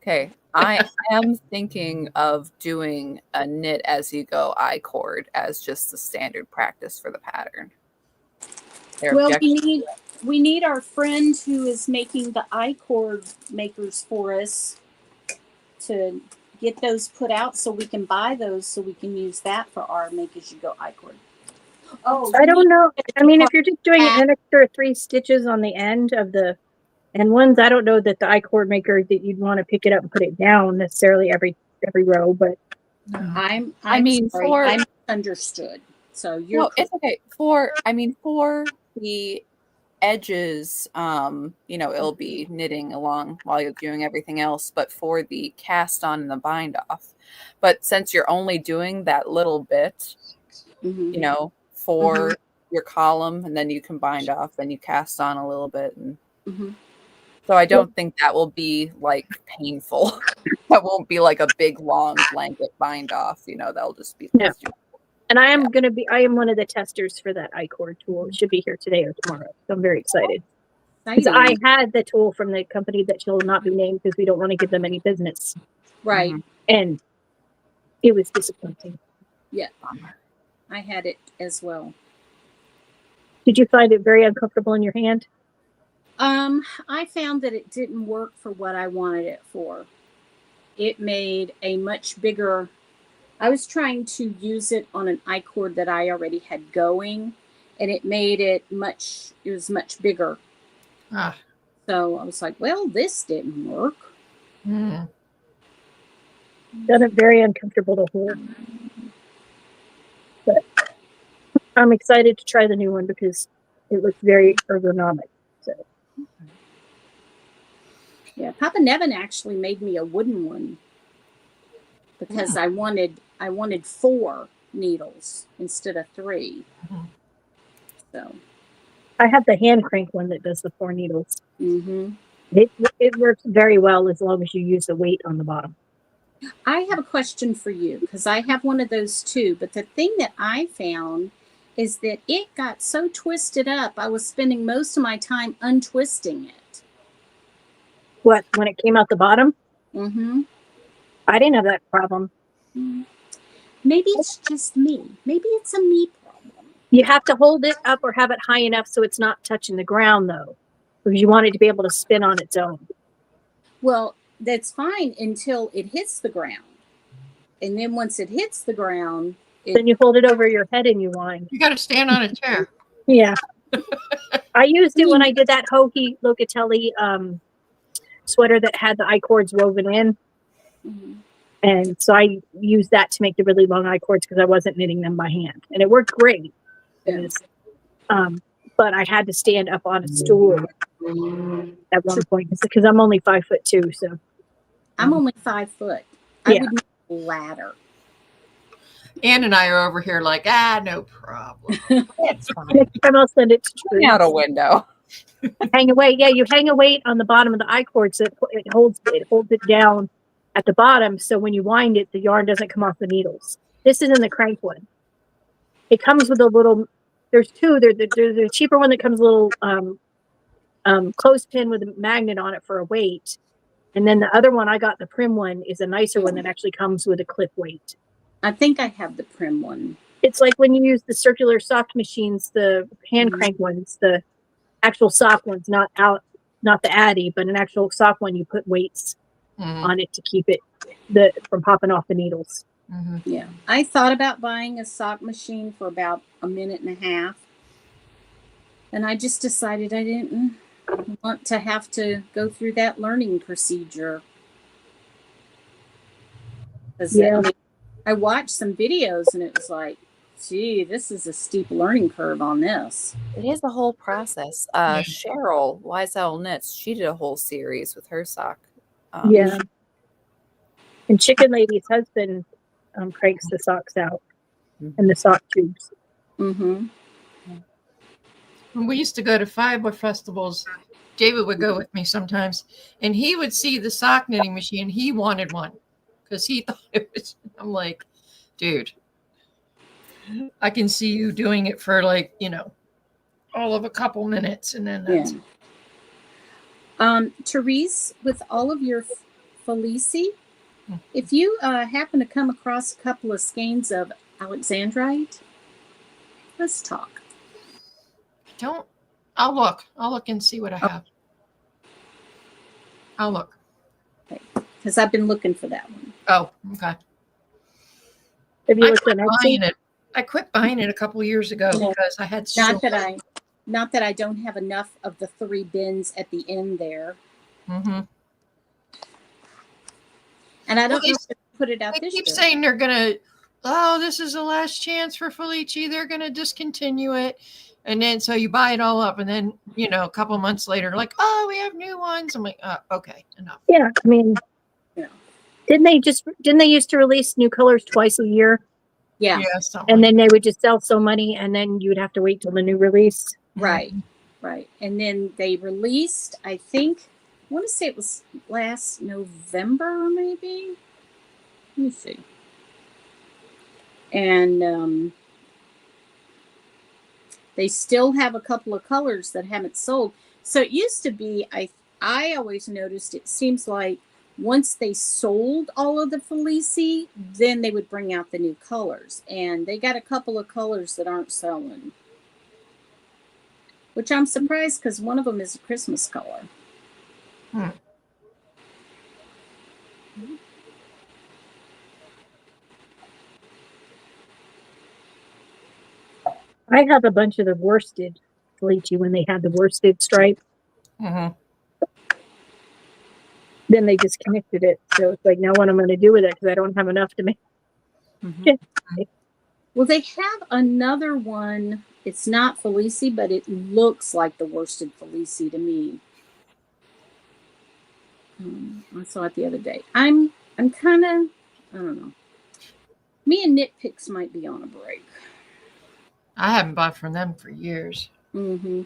okay, I am thinking of doing a knit as you go I cord as just the standard practice for the pattern. Their well. objection- We need our friend who is making the I-cord makers for us to get those put out so we can buy those so we can use that for our make as you go I-cord. Oh, I don't know. I mean, if you're just doing an extra 3 stitches on the end of the end ones, I don't know that the I-cord maker that you'd want to pick it up and put it down necessarily every row, but No. I'm mean, sorry, for- I misunderstood. So you're No, it's okay. For the edges, it'll be knitting along while you're doing everything else, but for the cast on and the bind off. But since you're only doing that little bit, Mhm. for your column, and then you can bind off, then you cast on a little bit. And Mhm. so I don't think that will be like painful. That won't be like a big long blanket bind off, that'll just be No. And I am one of the testers for that I-cord tool. It should be here today or tomorrow. So I'm very excited. Because I had the tool from the company that shall not be named because we don't want to give them any business. Right. And it was disappointing. I had it as well. Did you find it very uncomfortable in your hand? I found that it didn't work for what I wanted it for. It made a much bigger. I was trying to use it on an I-cord that I already had going, and it made it was much bigger. Ah. So I was like, well, this didn't work. Mm. Done it very uncomfortable to hold. But I'm excited to try the new one because it looks very ergonomic. So Yeah, Papa Nevin actually made me a wooden one because I wanted 4 needles instead of 3. Mhm. So. I have the hand crank one that does the 4 needles. Mm-hmm. It works very well as long as you use the weight on the bottom. I have a question for you because I have one of those too. But the thing that I found is that it got so twisted up, I was spending most of my time untwisting it. What, when it came out the bottom? Mm-hmm. I didn't have that problem. Maybe it's just me. Maybe it's a me problem. You have to hold it up or have it high enough so it's not touching the ground, though, because you want it to be able to spin on its own. Well, that's fine until it hits the ground. And then once it hits the ground, Then you hold it over your head and you wind. You got to stand on a chair. Yeah. I used it when I did that Hohi Locatelli sweater that had the I-cords woven in. Mhm. And so I used that to make the really long I-cords because I wasn't knitting them by hand. And it worked great. Yeah. But I had to stand up on a stool at one point because I'm only 5'2", so I'm only 5 foot. Yeah. I would need a ladder. Ann and I are over here like, no problem. It's fine. next time I'll send it to Tree. out a window. Hang a weight. Yeah, you hang a weight on the bottom of the I-cord so it holds it down at the bottom. So when you wind it, the yarn doesn't come off the needles. This isn't the crank one. It comes with a little. There's 2. There's a cheaper one that comes with a little clothespin with a magnet on it for a weight, And then the other one, I got the Prim one, is a nicer one that actually comes with a clip weight. I think I have the Prim one. It's like when you use the circular sock machines, the hand crank ones, the actual sock ones, not the Addy, but an actual sock one. You put weights on it to keep it from popping off the needles. Mm-hmm. Yeah. I thought about buying a sock machine for about a minute and a half. And I just decided I didn't want to have to go through that learning procedure. Yeah. I watched some videos and it was like, gee, this is a steep learning curve on this. It is a whole process. Cheryl, Wise Owl Knits, she did a whole series with her sock. Yeah. And Chicken Lady's husband cranks the socks out and the sock tubes. Mm-hmm. When we used to go to fiber festivals, David would go with me sometimes, and he would see the sock knitting machine. He wanted one because he thought it was. I'm like, dude, I can see you doing it for like, all of a couple minutes, and then that's Therese, with all of your Felici, if you happen to come across a couple of skeins of Alexandrite, let's talk. I'll look and see what I have. I'll look. Because I've been looking for that one. Oh, okay. Have you looked on Etsy? I quit buying it a couple years ago because I had not that I don't have enough of the 3 bins at the end there. Mm-hmm. And I don't know if they put it out this year. They keep saying they're gonna. Oh, this is the last chance for Felici. They're gonna discontinue it. And then so you buy it all up, and then a couple of months later, like, oh, we have new ones. I'm like, okay, enough. Yeah, I mean, didn't they used to release new colors twice a year? Yeah. And then they would just sell so many, and then you'd have to wait till the new release. Right. And then they released, I want to say it was last November, maybe. Let me see. And they still have a couple of colors that haven't sold. So it used to be, I always noticed, it seems like once they sold all of the Felici, then they would bring out the new colors. And they got a couple of colors that aren't selling. Which I'm surprised because one of them is a Christmas color. I have a bunch of the worsted Felici when they had the worsted stripe. Mm-hmm. Then they disconnected it. So it's like, now what I'm going to do with it because I don't have enough to make. Mm-hmm. Well, they have another one. It's not Felici, but it looks like the worsted Felici to me. I saw it the other day. I'm kind of, I don't know. Me and Knit Picks might be on a break. I haven't bought from them for years. Mm-hmm.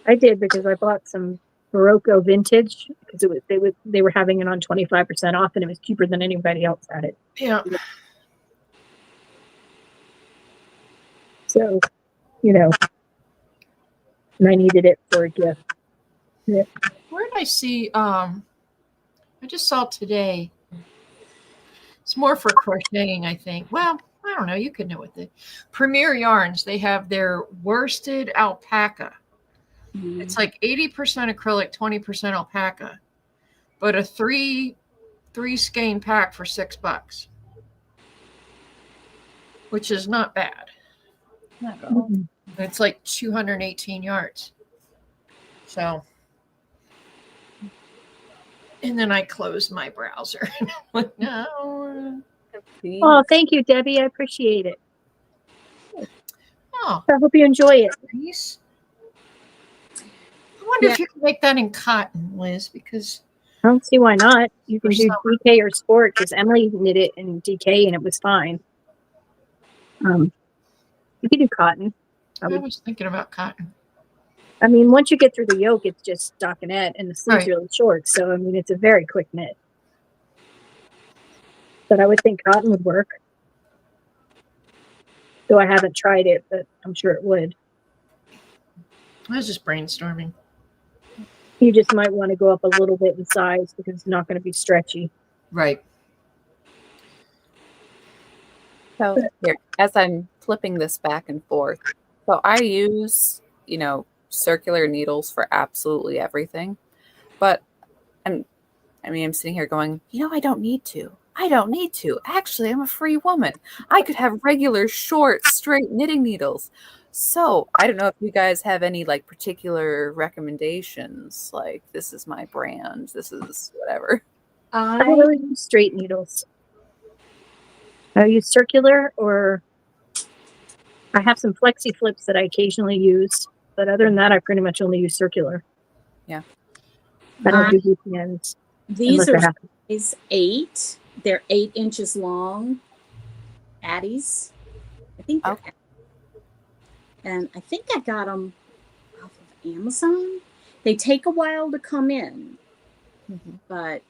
I did because I bought some Morocco vintage because they were having it on 25% off and it was cheaper than anybody else had it. Yeah. So, and I needed it for a gift. Yeah. Where did I see? I just saw today. It's more for crocheting, I think. Well, I don't know. You could know with it. Premier Yarns. They have their worsted alpaca. Mm-hmm. It's like 80% acrylic, 20% alpaca, but a three skein pack for $6, which is not bad. Not at all. Mm-hmm. It's like 218 yards. So. And then I closed my browser. Like, no. Oh, thank you, Debbie. I appreciate it. Oh, I hope you enjoy it. Nice. I wonder if you can make that in cotton, Liz, because I don't see why not. You can do DK or sport because Emily knit it in DK and it was fine. You can do cotton. I was thinking about cotton. I mean, once you get through the yoke, it's just stockinette, and the sleeves are really short. So, I mean, it's a very quick knit. But I would think cotton would work. Though I haven't tried it, but I'm sure it would. I was just brainstorming. You just might want to go up a little bit in size because it's not going to be stretchy. Right. So here, as I'm flipping this back and forth, so I use, circular needles for absolutely everything. But I'm sitting here going, I don't need to. I don't need to. Actually, I'm a free woman. I could have regular, short, straight knitting needles. So I don't know if you guys have any like particular recommendations. Like, this is my brand. This is whatever. I don't really use straight needles. I use circular, or I have some flexi flips that I occasionally use. But other than that, I pretty much only use circular. Yeah. I don't do DPNs. These are size 8. They're 8 inches long. Addies. I think they're Okay. and I think I got them off of Amazon. They take a while to come in, but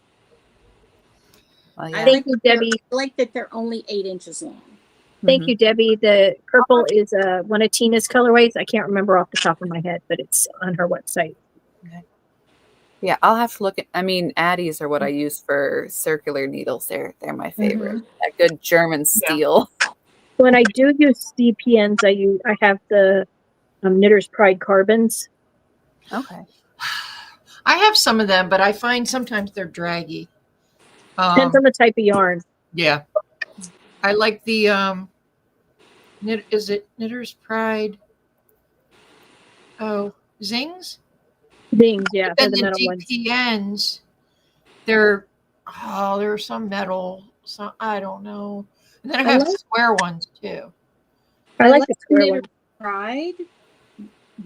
Well, I Thank you, Debbie. like that they're only 8 inches long. Thank you, Debbie. The purple is one of Tina's colorways. I can't remember off the top of my head, but it's on her website. Okay. Yeah, I'll have to look at. Addies are what I use for circular needles. They're my favorite. That good German steel. When I do use DPNs, I have the Knitter's Pride carbons. Okay. I have some of them, but I find sometimes they're draggy. Depends on the type of yarn. Yeah. I like the is it Knitter's Pride? Oh, Zings? Things, yeah. And The the metal ones. DPNs, there's some metal, some I don't know. And then I have square ones too. I like the square Knitter's ones. Pride,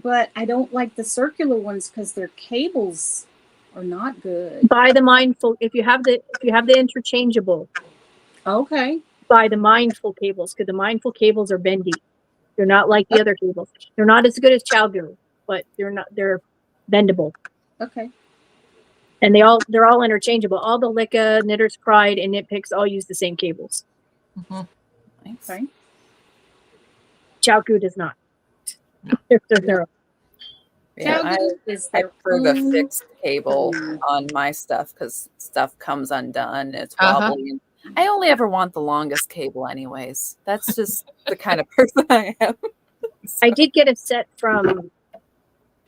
but I don't like the circular ones because their cables are not good. Buy the mindful. If you have the interchangeable, Okay. buy the mindful cables, because the mindful cables are bendy. They're not like the other cables. They're not as good as Chowgoo, but they're bendable. Okay. And they're all interchangeable. All the Licca, Knitter's Pride, and Knit Picks all use the same cables. Thanks. Okay. Chowgoo does not. No. They're Yeah, I prefer the fixed cable on my stuff because stuff comes undone. It's wobbly. And I only ever want the longest cable, anyways. That's just the kind of person I am. So. I did get a set from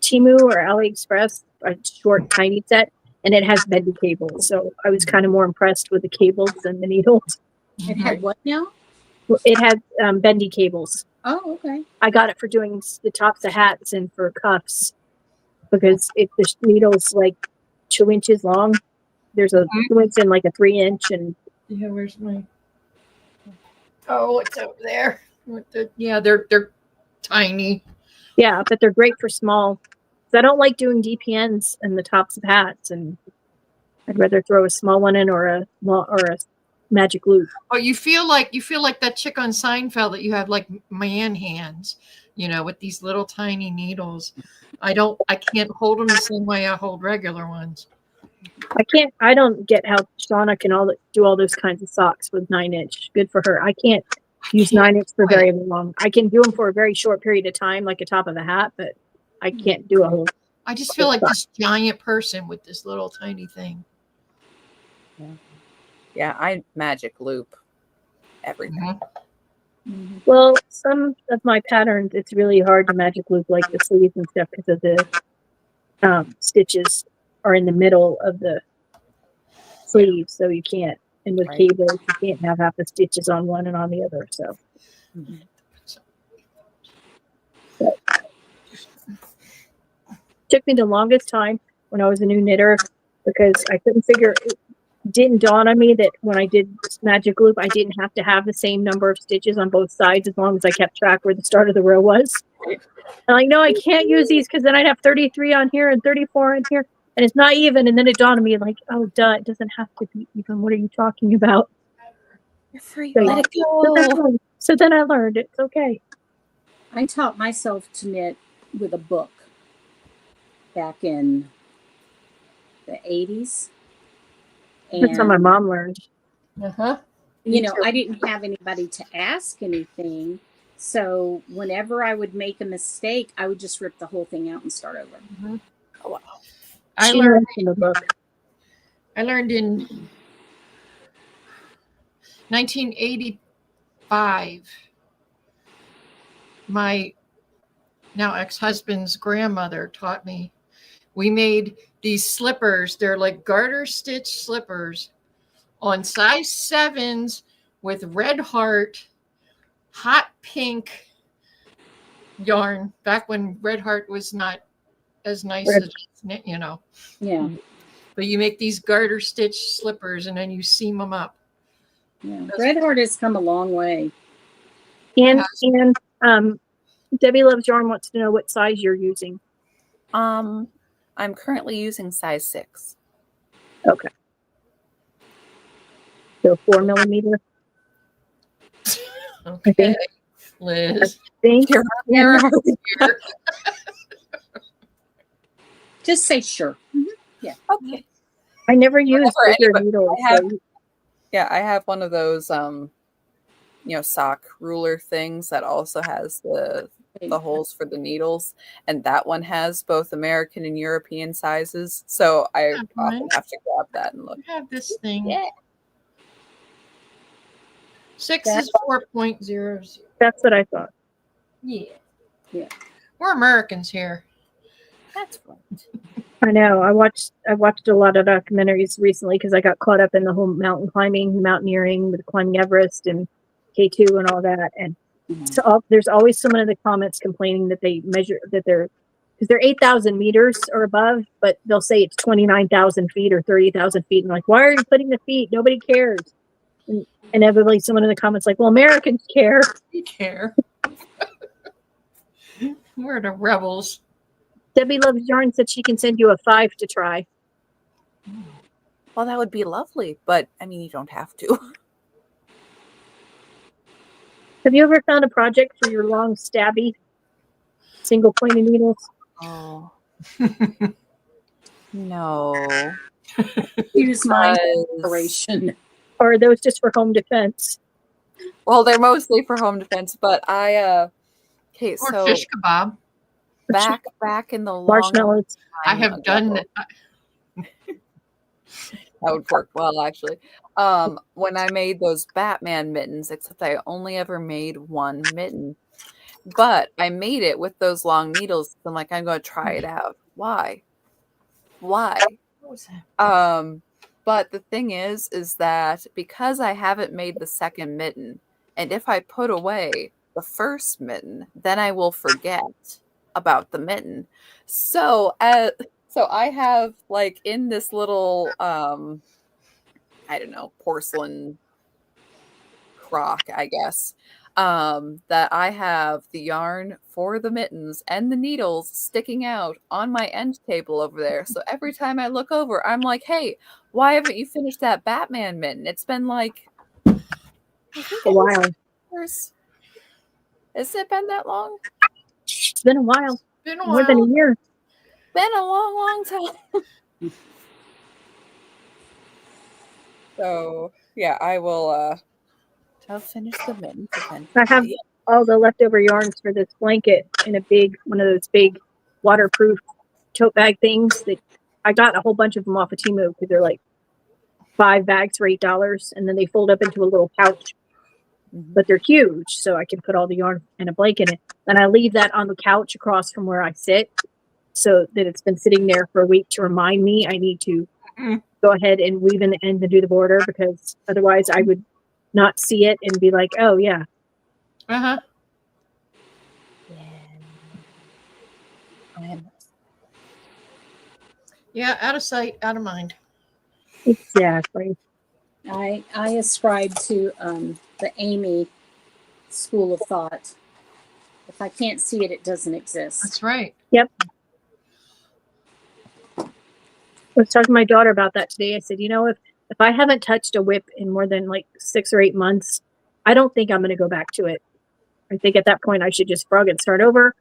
Temu or AliExpress, a short, tiny set, and it has bendy cables. So I was kind of more impressed with the cables than the needles. It had what now? It has bendy cables. Oh, okay. I got it for doing the tops of hats and for cuffs, because if the needle's like 2 inches long, there's a 2 inch and like a 3 inch, and yeah, where's my? Oh, it's over there. They're tiny. Yeah, but they're great for small. So I don't like doing DPNs in the tops of hats, and I'd rather throw a small one in or a magic loop. Oh, you feel like that chick on Seinfeld that you have like man hands, with these little tiny needles. I can't hold them the same way I hold regular ones. I don't get how Shauna can do all those kinds of socks with 9 inch. Good for her. I can't use 9 inch for very long. I can do them for a very short period of time, like a top of a hat, but I can't do a whole. I just feel like this giant person with this little tiny thing. Yeah, I magic loop everything. Well, some of my patterns, it's really hard to magic loop, like the sleeves and stuff, because of the stitches are in the middle of the sleeves, so you can't. And with cables, you can't have half the stitches on one and on the other. So, took me the longest time when I was a new knitter, because I couldn't figure. It didn't dawn on me that when I did magic loop, I didn't have to have the same number of stitches on both sides as long as I kept track where the start of the row was. I'm like, no, I can't use these, because then I'd have 33 on here and 34 on here, and it's not even. And then it dawned on me, like, oh, duh, it doesn't have to be even. What are you talking about? You're free. So, Let it go. So then I learned it's okay. I taught myself to knit with a book back in the 80s. That's how my mom learned. I didn't have anybody to ask anything. So whenever I would make a mistake, I would just rip the whole thing out and start over. Oh, wow. I She learned learned from the book. in 1985. My now ex-husband's grandmother taught me. We made these slippers. They're like garter stitch slippers on size 7s with red heart, hot pink yarn. Back when red heart was not as nice Red. as you know. Yeah. But you make these garter stitch slippers and then you seam them up. Yeah. Red Heart has come a long way. And Debbie Loves Yarn wants to know what size you're using. I'm currently using size 6. Okay. So 4 millimeter. Okay, think. Liz. Think. You're Here. Just say sure. okay. I never use Whatever, bigger anybody- needles. I have- so Yeah, I have one of those sock ruler things that also has the holes for the needles, and that one has both American and European sizes. So I Yeah, often mine. have to grab that and look. I have this thing. Yeah. 6 is 4.00. that's what I thought. Yeah. Yeah. We're Americans here. That's right. I know. I watched a lot of documentaries recently because I got caught up in the whole mountain climbing, mountaineering with climbing Everest and K2 and all that. And so there's always someone in the comments complaining that they measure that because they're 8,000 meters or above, but they'll say it's 29,000 feet or 30,000 feet. And like, why are you putting the feet? Nobody cares. And inevitably, someone in the comments like, well, Americans care. We care. We're the rebels. Debbie Loves Yarn said she can send you a 5 to try. Well, that would be lovely, but I mean, you don't have to. Have you ever found a project for your long, stabby, single pointed needles? Oh. No. Use my Because- inspiration. Or are those just for home defense? Well, they're mostly for home defense, but okay, Or so fish kebab. back in the long Marshmallows. I time have ago- done that. That would work well, actually. When I made those Batman mittens, except I only ever made one mitten. But I made it with those long needles. I'm like, I'm going to try it out. Why? What was that? But the thing is that because I haven't made the second mitten, and if I put away the first mitten, then I will forget about the mitten. So I have like in this little I don't know, porcelain crock, I guess, that I have the yarn for the mittens and the needles sticking out on my end table over there. So every time I look over, I'm like, hey, why haven't you finished that Batman mitten? It's been like I think A it was while. years. Has it been that long? It's been a while. Been a More than a while. year. Been a long time. So yeah, I will I'll finish the mitten eventually. I have all the leftover yarns for this blanket in a one of those big waterproof tote bag things that I got a whole bunch of them off of Temu because they're like 5 bags for $8, and then they fold up into a little pouch. But they're huge, so I can put all the yarn and a blanket in it. And I leave that on the couch across from where I sit, so that it's been sitting there for a week to remind me I need to go ahead and weave in the ends and do the border, because otherwise I would not see it and be like, oh yeah. Uh-huh. Yeah, out of sight, out of mind. Exactly. I ascribe to the Amy school of thought. If I can't see it, it doesn't exist. That's right. I was talking to my daughter about that today. I said, if I haven't touched a whip in more than like 6 or 8 months, I don't think I'm going to go back to it. I think at that point I should just frog and start over,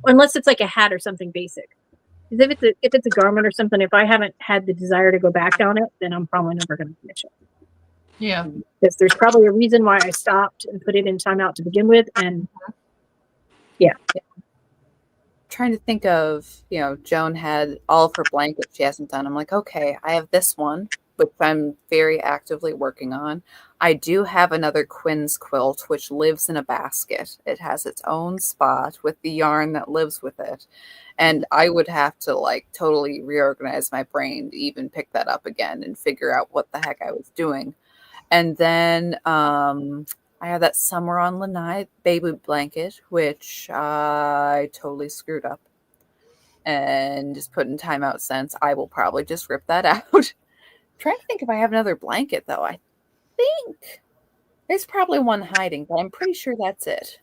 unless it's like a hat or something basic. Because if it's a garment or something, if I haven't had the desire to go back on it, then I'm probably never going to finish it. Yeah. Because there's probably a reason why I stopped and put it in timeout to begin with, and trying to think of, Joan had all of her blankets she hasn't done. I'm like, okay, I have this one, which I'm very actively working on. I do have another Quinn's quilt, which lives in a basket. It has its own spot with the yarn that lives with it. And I would have to like totally reorganize my brain to even pick that up again and figure out what the heck I was doing. And then I have that Summer on Lanai baby blanket, which I totally screwed up and just put in timeout since. I will probably just rip that out. Trying to think if I have another blanket, though. I think there's probably one hiding, but I'm pretty sure that's it.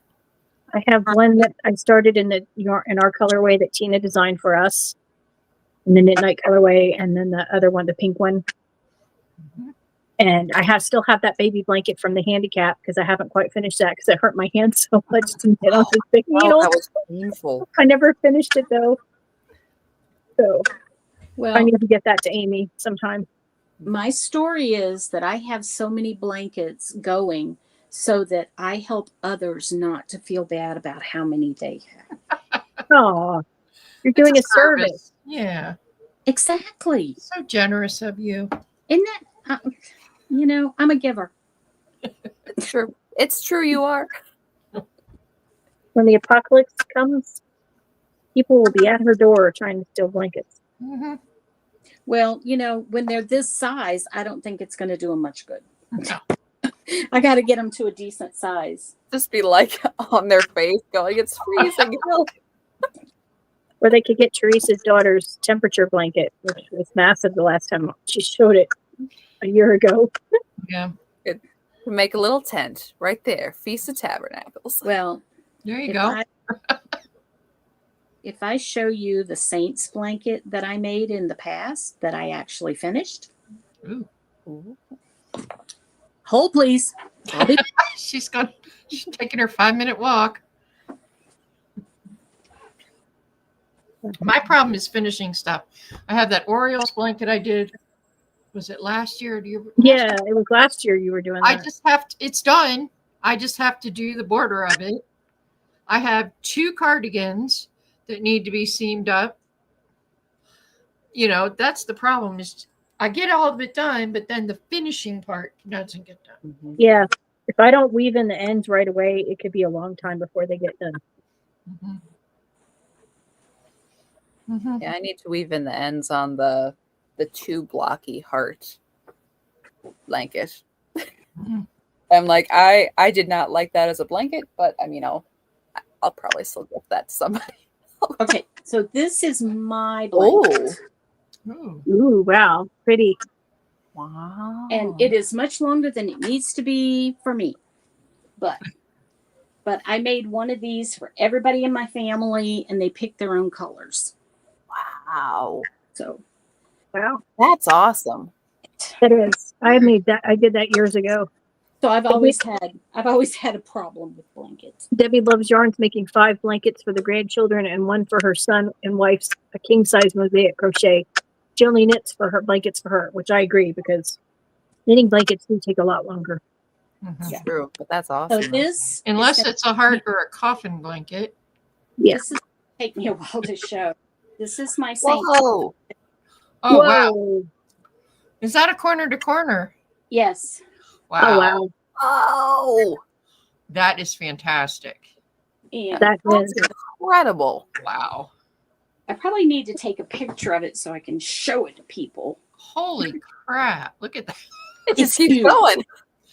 I have one that I started in our colorway that Tina designed for us, in the midnight colorway, and then the other one, the pink one. And I still have that baby blanket from the handicap because I haven't quite finished that because it hurt my hand so much to knit on this big needle. That was painful. I never finished it though. So Well, I need to get that to Amy sometime. my story is that I have so many blankets going so that I help others not to feel bad about how many they have. Oh, you're doing a service. Yeah. Exactly. So generous of you. Isn't that, I'm a giver. It's true. It's true you are. When the apocalypse comes, people will be at her door trying to steal blankets. Mm-hmm. Well, when they're this size, I don't think it's going to do them much good. No. I got to get them to a decent size. Just be like on their face going, it's freezing. Help. Or they could get Teresa's daughter's temperature blanket, which was massive the last time she showed it a year ago. Yeah. Make a little tent right there. Feast of Tabernacles. Well, There you go. If I show you the Saints blanket that I made in the past that I actually finished, Ooh. hold please. She's taking her 5-minute walk. My problem is finishing stuff. I have that Orioles blanket I did. Was it last year? Yeah, it was last year you were doing I that. just have to, it's done. I just have to do the border of it. I have 2 cardigans that need to be seamed up. That's the problem is I get all of it done, but then the finishing part doesn't get done. Mm-hmm. Yeah. If I don't weave in the ends right away, it could be a long time before they get done. Mm-hmm. Mm-hmm. Yeah, I need to weave in the ends on the 2 blocky heart blanket. Mhm. I'm like, I did not like that as a blanket, but I'll probably still give that to somebody. Okay, so this is my blanket. Ooh. Ooh, wow. Pretty. Wow. And it is much longer than it needs to be for me. But I made one of these for everybody in my family and they picked their own colors. Wow. So Wow. That's awesome. That is. I made that. I did that years ago. So I've always had a problem with blankets. Debbie Loves Yarn's making 5 blankets for the grandchildren and 1 for her son and wife's a king size mosaic crochet. She only knits for her blankets for her, which I agree because knitting blankets do take a lot longer. Mhm. Yeah. True, but that's So awesome. this Unless is it's a heart or a coffin blanket. Yeah. This is take me a while to show. This is my Saint. Whoa. Oh, wow. Whoa. Is that a corner to corner? Yes. Wow. Oh, wow. Oh, That is fantastic. And That that's is. incredible. Wow. I probably need to take a picture of it so I can show it to people. Holy crap. Look at that. It just It's keeps huge. going.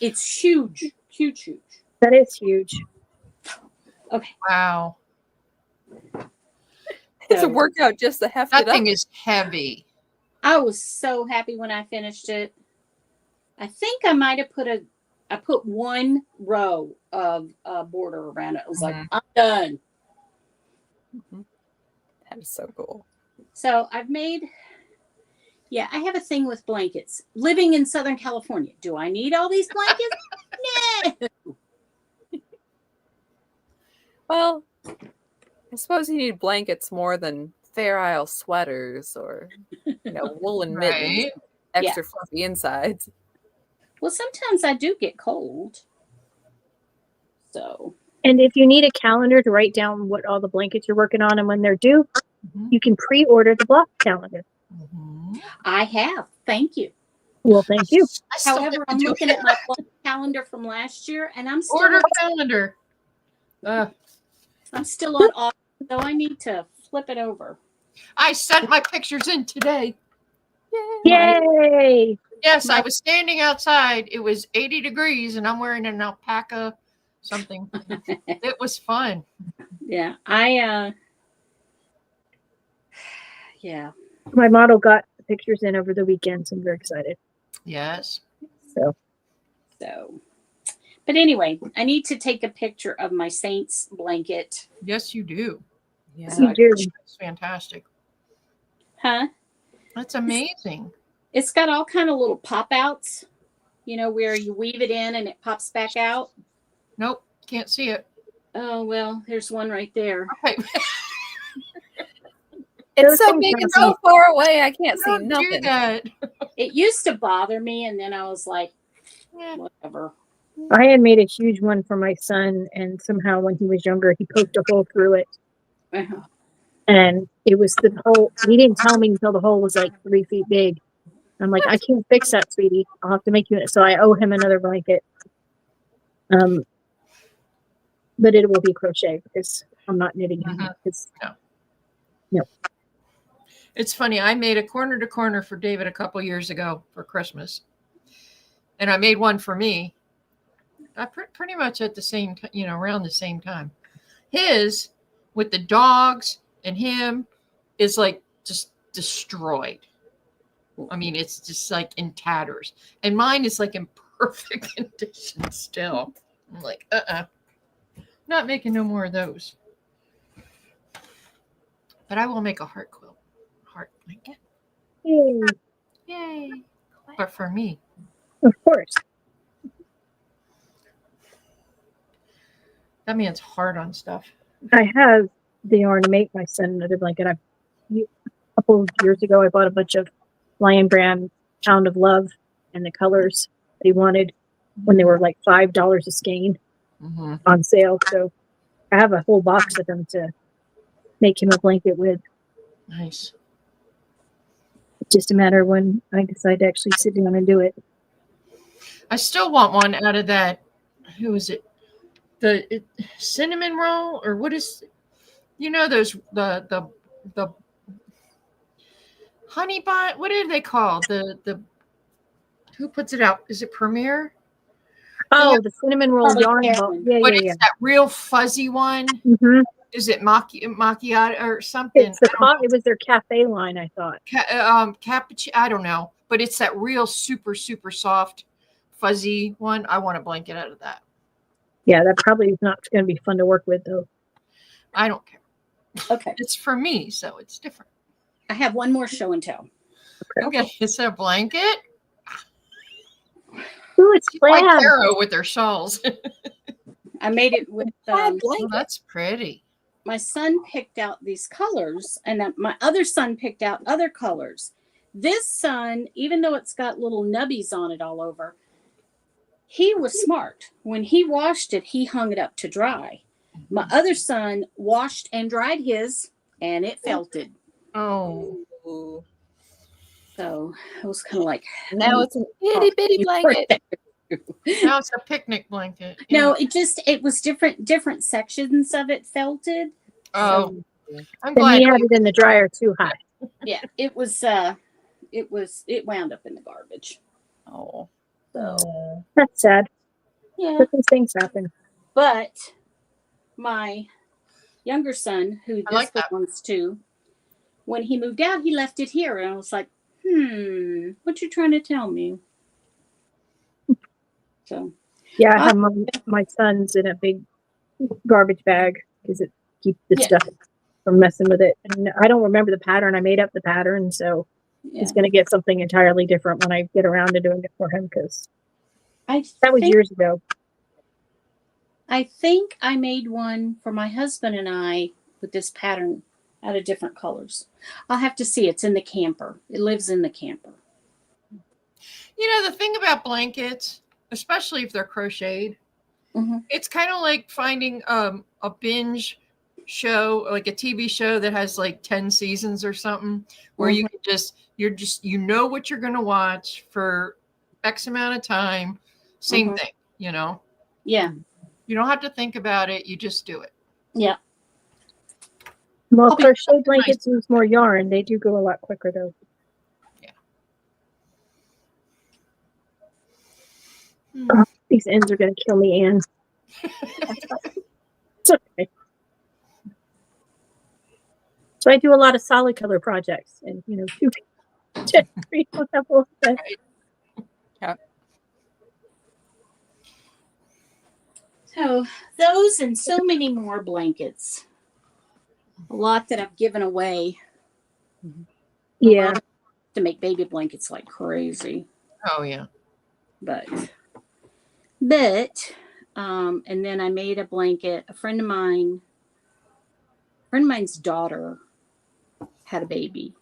It's huge. Huge, huge. That is huge. Wow. It's a So workout just to heft That it up. thing is heavy. I was so happy when I finished it. I think I might have put 1 row of border around it. I was like, I'm done. That is so cool. So I've made, I have a thing with blankets. Living in Southern California, do I need all these blankets? No. Well, I suppose you need blankets more than Fair Isle sweaters or woolen mittens, Right. extra fluffy insides. Well, sometimes I do get cold. So And if you need a calendar to write down what all the blankets you're working on and when they're due, you can pre-order the block calendar. I have. Thank you. Well, thank you. I still However, never I'm do looking it. at my calendar from last year, and I'm still Order calendar. on August, so I need to flip it over. I sent my pictures in today. Yay! Yes, I was standing outside. It was 80 degrees, and I'm wearing an alpaca something. It was fun. Yeah, yeah. My model got the pictures in over the weekend, so I'm very excited. Yes. So, But anyway, I need to take a picture of my Saints blanket. Yes, you do. Yeah. you do. It's fantastic. Huh? That's amazing. It's got all kind of little pop outs, where you weave it in and it pops back out. Nope, can't see it. Oh, well, there's one right there. Okay. It's Those so things big and happen. so far away. I can't see Don't do nothing. that. It used to bother me, and then I was like, Yeah. whatever. I had made a huge one for my son, and somehow when he was younger, he poked a hole through it. Uh-huh. And it was the hole. He didn't tell me until the hole was like 3 feet big. I'm like, I can't fix that, sweetie. I'll have to make you. So I owe him another blanket. But it will be crochet because I'm not knitting him. No. It's funny. I made a corner to corner for David a couple years ago for Christmas, and I made one for me. I pretty much at the same, around the same time. His with the dogs and him is like just destroyed. I mean, it's just like in tatters, and mine is like in perfect condition still. I'm like, not making no more of those. But I will make a heart quilt. Heart blanket. Yay. Yay. But for me. Of course. That means hard on stuff. I have the yarn to make my son another blanket. A couple of years ago, I bought a bunch of Lion Brand Pound of Love and the colors that he wanted when they were like $5 a skein on sale. So I have a whole box of them to make him a blanket with. Nice. It's just a matter of when I decide to actually sit down and do it. I still want one out of that. Who is it? The cinnamon roll, or what is? Those the honey bun. What are they called? The who puts it out? Is it Premier? Oh, the cinnamon roll Probably yarn ball. Carolyn. Yeah, But yeah, it's that real fuzzy one. yeah. Is it macchiato or something? It's it was their cafe line, I thought. Cappuccino. I don't know, but it's that real super super soft, fuzzy one. I want a blanket out of that. Yeah, that probably is not going to be fun to work with, though. I don't care. Okay. It's for me, so it's different. I have one more show and tell. Okay, it's a blanket. Ooh, it's Like plaid. Caro with their shawls. I made it with Oh, that's pretty. my son picked out these colors, and then my other son picked out other colors. This son, even though it's got little nubbies on it all over, he was smart. When he washed it, he hung it up to dry. My other son washed and dried his, and it felted. Oh. So it was kind of like, Now it's an itty bitty blanket. Now it's a picnic blanket. no, it was different sections of it felted. Oh, I'm And glad. he had it in the dryer too hot. Yeah, it wound up in the garbage. Oh. So That's sad. yeah. But these things happen. But my younger son, who I like this that. belongs to, when he moved out, he left it here. And I was like, what you trying to tell me? So Yeah, I have my son's in a big garbage bag because it keeps the Yeah. stuff from messing with it. And I don't remember the pattern. I made up the pattern, so yeah. he's going to get something entirely different when I get around to doing it for him because I that was think, years ago. I think I made one for my husband and I with this pattern out of different colors. I'll have to see. It's in the camper. It lives in the camper. The thing about blankets, especially if they're crocheted, Mhm. It's kind of like finding a binge show, like a TV show that has like 10 seasons or something, where you can you know what you're going to watch for X amount of time. Same thing, you know? Yeah. You don't have to think about it. You just do it. Yeah. Well, I'll be- crochet blankets use more yarn. They do go a lot quicker though. Hmm. These ends are going to kill me, Anne. It's okay. So I do a lot of solid color projects, and you know, two, three levels. So those and so many more blankets. A lot that I've given away Yeah, to make baby blankets like crazy. Oh, yeah. But and then I made a blanket. A friend of mine's daughter had a baby,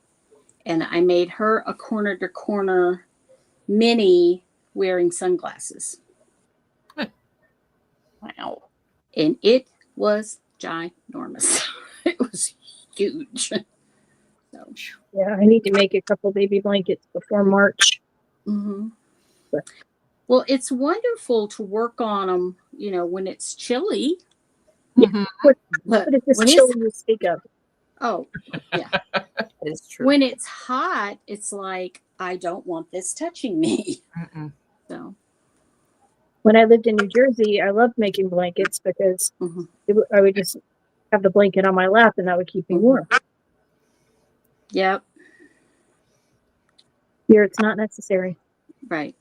and I made her a corner to corner mini wearing sunglasses. Wow. And it was ginormous. It was huge. So, yeah. I need to make a couple baby blankets before March. mhm. Well, it's wonderful to work on them, you know, when it's chilly. Mhm. But What is this when chill it's, you speak of? oh, yeah. It's true. When it's hot, it's like, I don't want this touching me. Mm-mm. So, When I lived in New Jersey, I loved making blankets because mhm. I would just have the blanket on my lap, and that would keep me warm. Yep, Here, it's not necessary. right.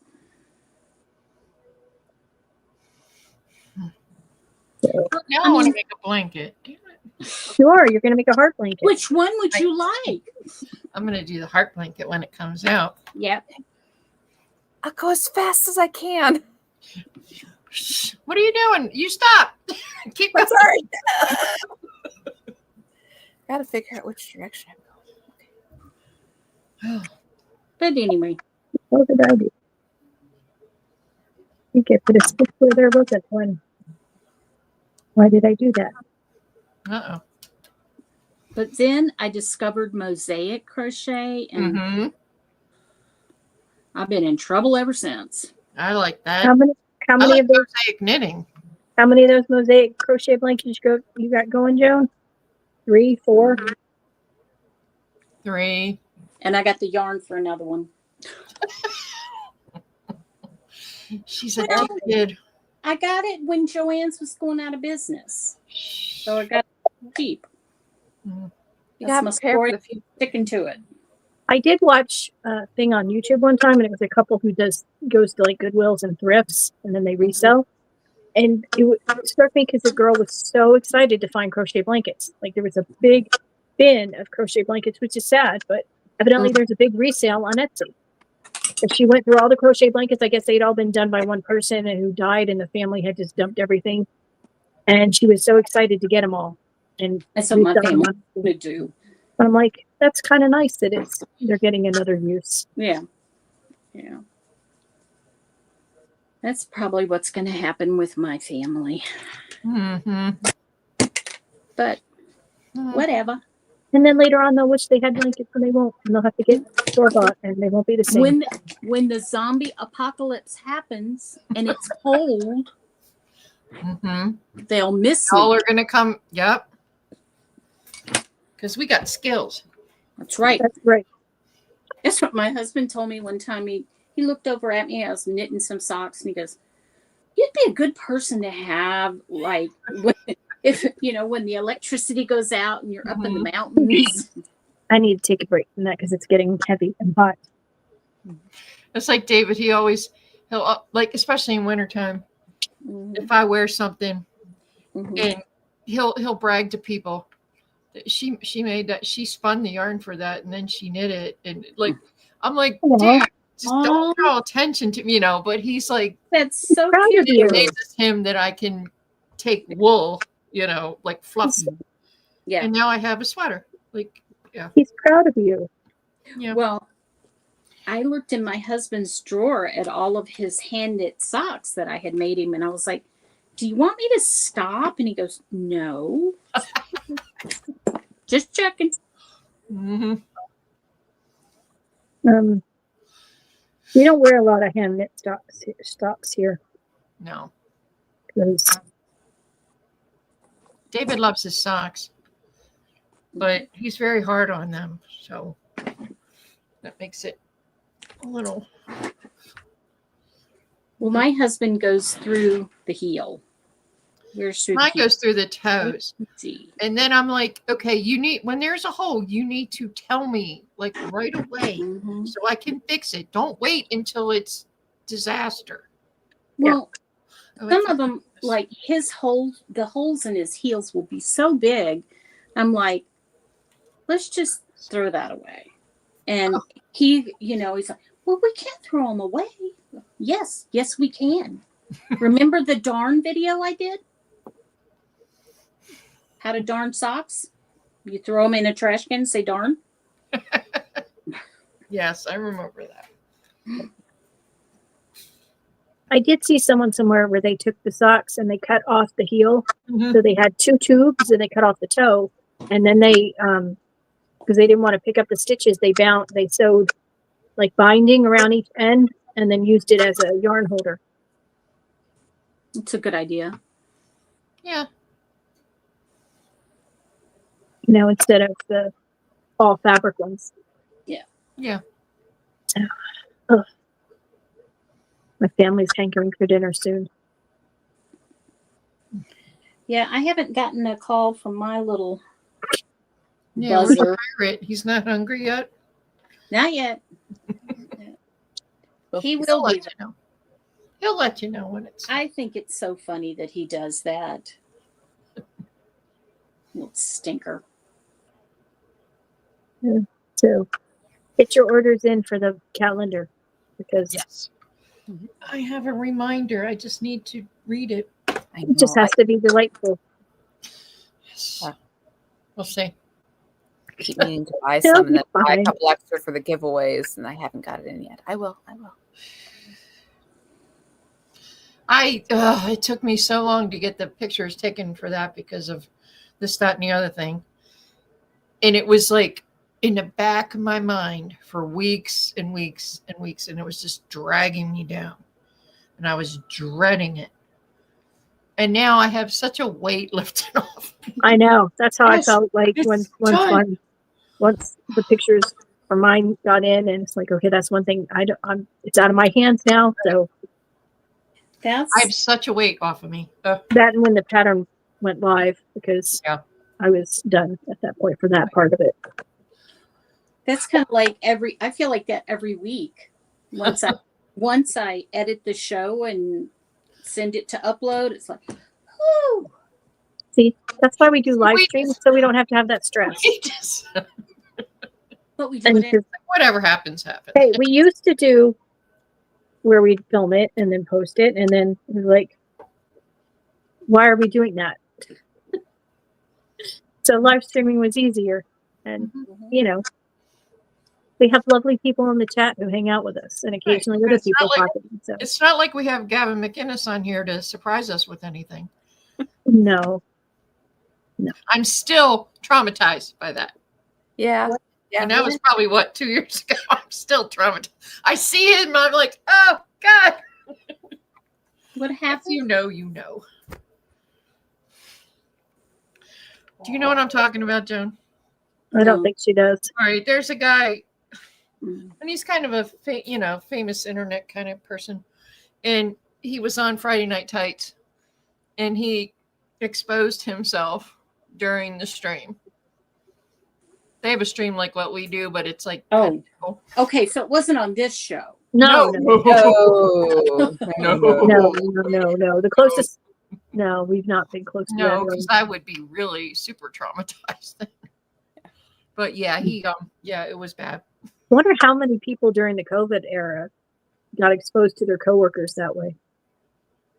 So, Now I want to make a blanket. Damn it. you're going to make a heart blanket. Which one would you like? I'm going to do the heart blanket when it comes out. Yep. I'll go as fast as I can. Shh, what are you doing? You stop. Keep I'm going. sorry. Gotta figure out which direction I'm going. But anyway, What did I do? I think I put a stick where there wasn't one. Why did I do that? Uh-oh. but then I discovered mosaic crochet, and Mm-hmm. I've been in trouble ever since. I like that. How I many like of those? mosaic knitting. How many of those mosaic crochet blankets you got going, Joan? 3, 4? 3. And I got the yarn for another one. She's a Well, kid. I got it when Joann's was going out of business. So I got it cheap. Mm. You That's gotta my prepare story. for the future. Sticking to it. I did watch a thing on YouTube one time, and it was a couple who goes to like Goodwills and thrifts, and then they resell. And it struck me because the girl was so excited to find crochet blankets. Like there was a big bin of crochet blankets, which is sad, but evidently there's a big resale on Etsy. And she went through all the crochet blankets. I guess they'd all been done by one person and who died, and the family had just dumped everything. And she was so excited to get them all. And That's what my resell them. family would do. I'm like, that's kind of nice that they're getting another use. Yeah. Yeah. That's probably what's going to happen with my family. Mm-hmm. But whatever. And then later on, they'll wish they had blankets and they won't. And they'll have to get store-bought and they won't be the same. When the zombie apocalypse happens and it's cold, Mm-hmm. they'll miss All me. are going to come. Yep. Because we got skills. That's right. That's right. That's what my husband told me one time. He looked over at me. I was knitting some socks, and he goes, "You'd be a good person to have, like, when the electricity goes out and you're up in the mountains." I need to take a break from that because it's getting heavy and hot. It's like David. He'll like, especially in wintertime, Mhm. if I wear something, Mhm. and he'll brag to people that she made that, she spun the yarn for that, and then she knit it, and like I'm like, Aw. dude, just don't draw attention to but he's like, That's so Proud of cute. you. it amazes him that I can take wool, like fluff, Yeah. and now I have a sweater. Like, yeah. He's proud of you. Yeah. Well, I looked in my husband's drawer at all of his hand knit socks that I had made him, and I was like, do you want me to stop? And he goes, no. Just checking. Mm-hmm. We don't wear a lot of hand knit stocks here. No. 'Cause David loves his socks, but he's very hard on them. So that makes it a little. Well, my husband goes through the heel. Where's through Mine the heel? goes through the toes. Let's see. And then I'm like, okay, when there's a hole, you need to tell me like right away Mhm. so I can fix it. Don't wait until it's disaster. Well, Oh, some of them, like the holes in his heels will be so big. I'm like, let's just throw that away. And he, he's like, well, we can't throw them away. Yes, we can. Remember the darn video I did? How to darn socks? You throw them in a trash can and say darn. Yes, I remember that. I did see someone somewhere where they took the socks and they cut off the heel. Mhm. So they had 2 tubes and they cut off the toe. And then they, because they didn't want to pick up the stitches, they sewed like binding around each end and then used it as a yarn holder. It's a good idea. Yeah. Instead of the all fabric ones. Yeah. My family's hankering for dinner soon. Yeah, I haven't gotten a call from my little Yeah. Where's buzzer. Pirate? He's not hungry yet. Not yet. He He'll will be. let you know. He'll let you know when it's. I think it's so funny that he does that. Little stinker. So get your orders in for the calendar because Yes. I have a reminder. I just need to read it. it just has to be delightful. Yes. Yeah. We'll see. keep meaning to buy It'll some and be then buy a fine. couple extra for the giveaways, and I haven't got it in yet. I will. It took me so long to get the pictures taken for that because of this, that, and the other thing. And it was like in the back of my mind for weeks and weeks and weeks. And it was just dragging me down. And I was dreading it. And now I have such a weight lifted off. I know. That's how Yes, I felt like it's once the pictures for mine got in, and it's like, okay, that's one thing. It's out of my hands now. So That's I have such a weight off of me. that, and when the pattern went live, because Yeah. I was done at that point for that part of it. that's kind of like I feel like that every week. Once I edit the show and send it to upload, it's like, whoo. See, that's why we do live We streams, so we don't have to have that stress. But we do And it in, Whatever happens, happens. hey, we used to do where we'd film it and then post it, and then we're like, why are we doing that? So live streaming was easier, and we have lovely people in the chat who hang out with us, and occasionally Right. other It's not people like- pop in. So It's not like we have Gavin McInnes on here to surprise us with anything. no, I'm still traumatized by that. Yeah. And that was probably 2 years ago. I'm still traumatized. I see him and I'm like, oh God. what If happened? you know, you know. Do you know what I'm talking about, Joan? I don't No. think she does. All right, there's a guy, Mm. and he's kind of a famous internet kind of person, and he was on Friday Night Tights, and he exposed himself during the stream. They have a stream like what we do, but it's like Oh, okay. So it wasn't on this show. No, No. no. The closest, no, we've not been close to No, that. because I would be really super traumatized. But yeah, it was bad. I wonder how many people during the COVID era got exposed to their coworkers that way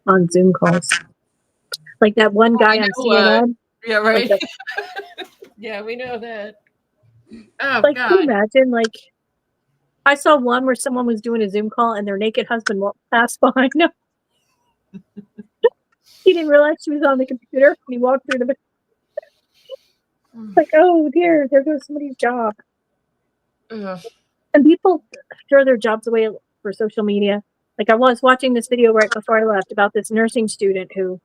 on Zoom calls. Like that one guy on CNN. Yeah, right. Like Yeah, we know that. Oh Like, can you God. imagine? Like, I saw one where someone was doing a Zoom call and their naked husband walked past behind them. He didn't realize she was on the computer. And he walked through the like, oh dear, there goes somebody's job. Ugh. And people throw their jobs away for social media. Like I was watching this video right before I left about this nursing student who,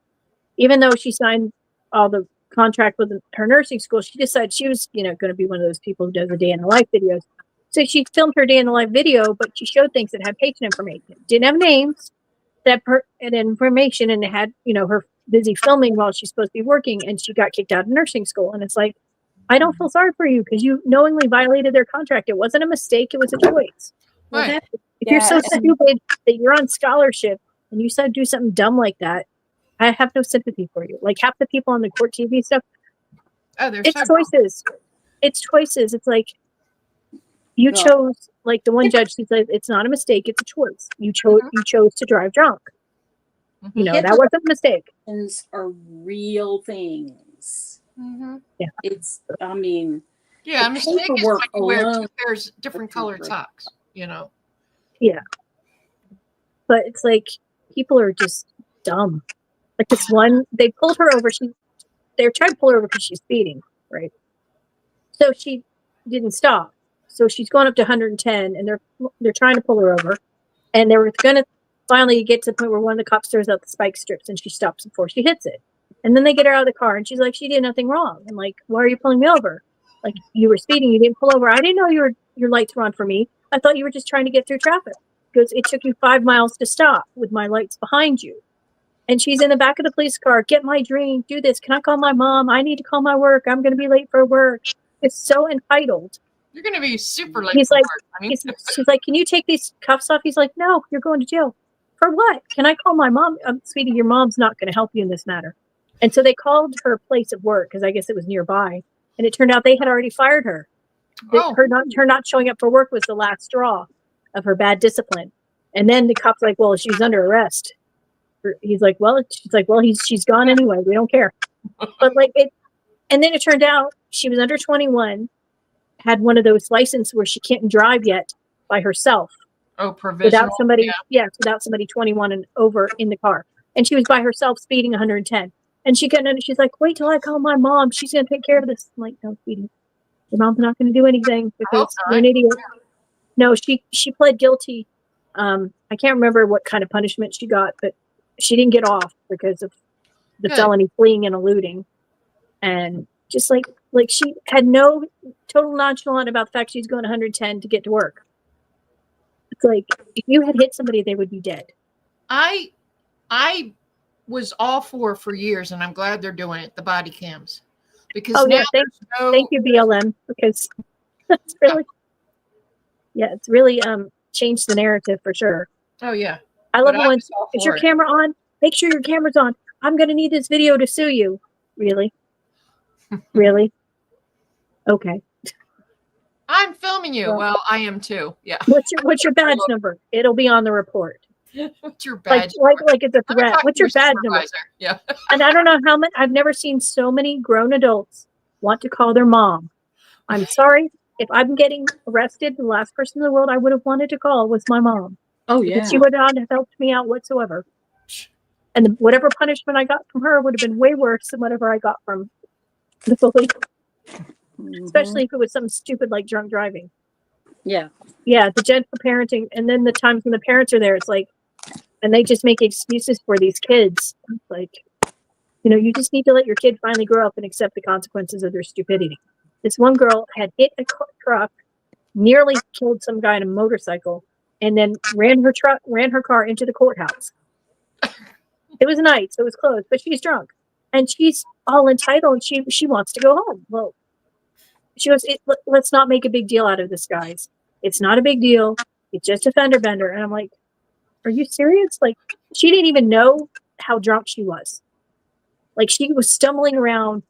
even though she signed all the contract with her nursing school, she decided she was, going to be one of those people who does a day in the life videos. So she filmed her day in the life video, but she showed things that had patient information. Didn't have names, that and information, and it had, her busy filming while she's supposed to be working, and she got kicked out of nursing school. And it's like, I don't feel sorry for you because you knowingly violated their contract. It wasn't a mistake. It was a choice. Well, Right. that, If you're so Yeah. stupid that you're on scholarship and you do something dumb like that, I have no sympathy for you. Like half the people on the court TV stuff, Oh, they're it's so dumb. choices. It's choices. It's like you Yeah. chose, like the one judge, she's like, it's not a mistake, it's a choice. You chose to drive drunk. Mhm. That wasn't a mistake. things are real things. Mhm. It's, I mean, Yeah, a the mistake is paperwork when you wear alone- two pairs different That's colored not socks, But it's like people are just dumb. Like this one, they pulled her over. They were trying to pull her over because she's speeding, right? So she didn't stop. So she's going up to 110, and they're trying to pull her over, and they were going to finally get to the point where one of the cops throws out the spike strips, and she stops before she hits it. And then they get her out of the car, and she's like, "She did nothing wrong." And like, "Why are you pulling me over? Like, you were speeding. You didn't pull over. I didn't know your lights were on for me. I thought you were just trying to get through traffic because it took you 5 miles to stop with my lights behind you." And she's in the back of the police car. "Get my drink. Do this. Can I call my mom? I need to call my work. I'm going to be late for work." It's so entitled. You're going to be super late He's for like, work. I mean, she's like, "Can you take these cuffs off?" He's like, "No, you're going to jail." "For what? Can I call my mom?" "Sweetie, your mom's not going to help you in this matter." And so they called her place of work because I guess it was nearby. And it turned out they had already fired her. Oh. Her not showing up for work was the last straw of her bad discipline. And then the cop's like, "Well, she's under arrest." He's like, "Well," she's like, "Well, she's gone anyway. We don't care." But like it, and then it turned out she was under 21, had one of those licenses where she can't drive yet by herself Oh, provisional. without somebody, Yeah. without somebody 21 and over in the car. And she was by herself speeding 110. And she's like, "Wait till I call my mom. She's going to take care of this." I'm like, "No, sweetie, your mom's not going to do anything because you're an idiot." No, she pled guilty. I can't remember what kind of punishment she got, but she didn't get off because of the Good. felony fleeing and eluding. And just like she had no total nonchalant about the fact she's going 110 to get to work. It's like if you had hit somebody, they would be dead. I was all for years, and I'm glad they're doing it, the body cams. Because Oh now yeah, there's thank you BLM, because it's really changed the narrative for sure. Oh, yeah. I love But it I when was all is for your it. camera on? Make sure your camera's on. I'm gonna need this video to sue you. Really? Really? Okay. I'm filming you. Well- Well, I am too. Yeah. What's your badge number? It'll be on the report. What's your Like badge? like it's a Let me threat. talk to What's your badge number? supervisor. Yeah. And I don't know how many. I've never seen so many grown adults want to call their mom. I'm sorry if I'm getting arrested. The last person in the world I would have wanted to call was my mom. oh Because yeah. she would not have helped me out whatsoever. And whatever punishment I got from her would have been way worse than whatever I got from the police, Mhm. especially if it was something stupid like drunk driving. Yeah. Yeah, the gentle parenting, and then the times when the parents are there, it's like, and they just make excuses for these kids. It's like, you just need to let your kid finally grow up and accept the consequences of their stupidity. This one girl had hit a truck, nearly killed some guy on a motorcycle, and then ran her car into the courthouse. It was night, so it was closed, but she's drunk. And she's all entitled. She wants to go home. Well, she goes, let's not make a big deal out of this, guys. It's not a big deal. It's just a fender bender. And I'm like, are you serious? Like, she didn't even know how drunk she was. Like, she was stumbling around,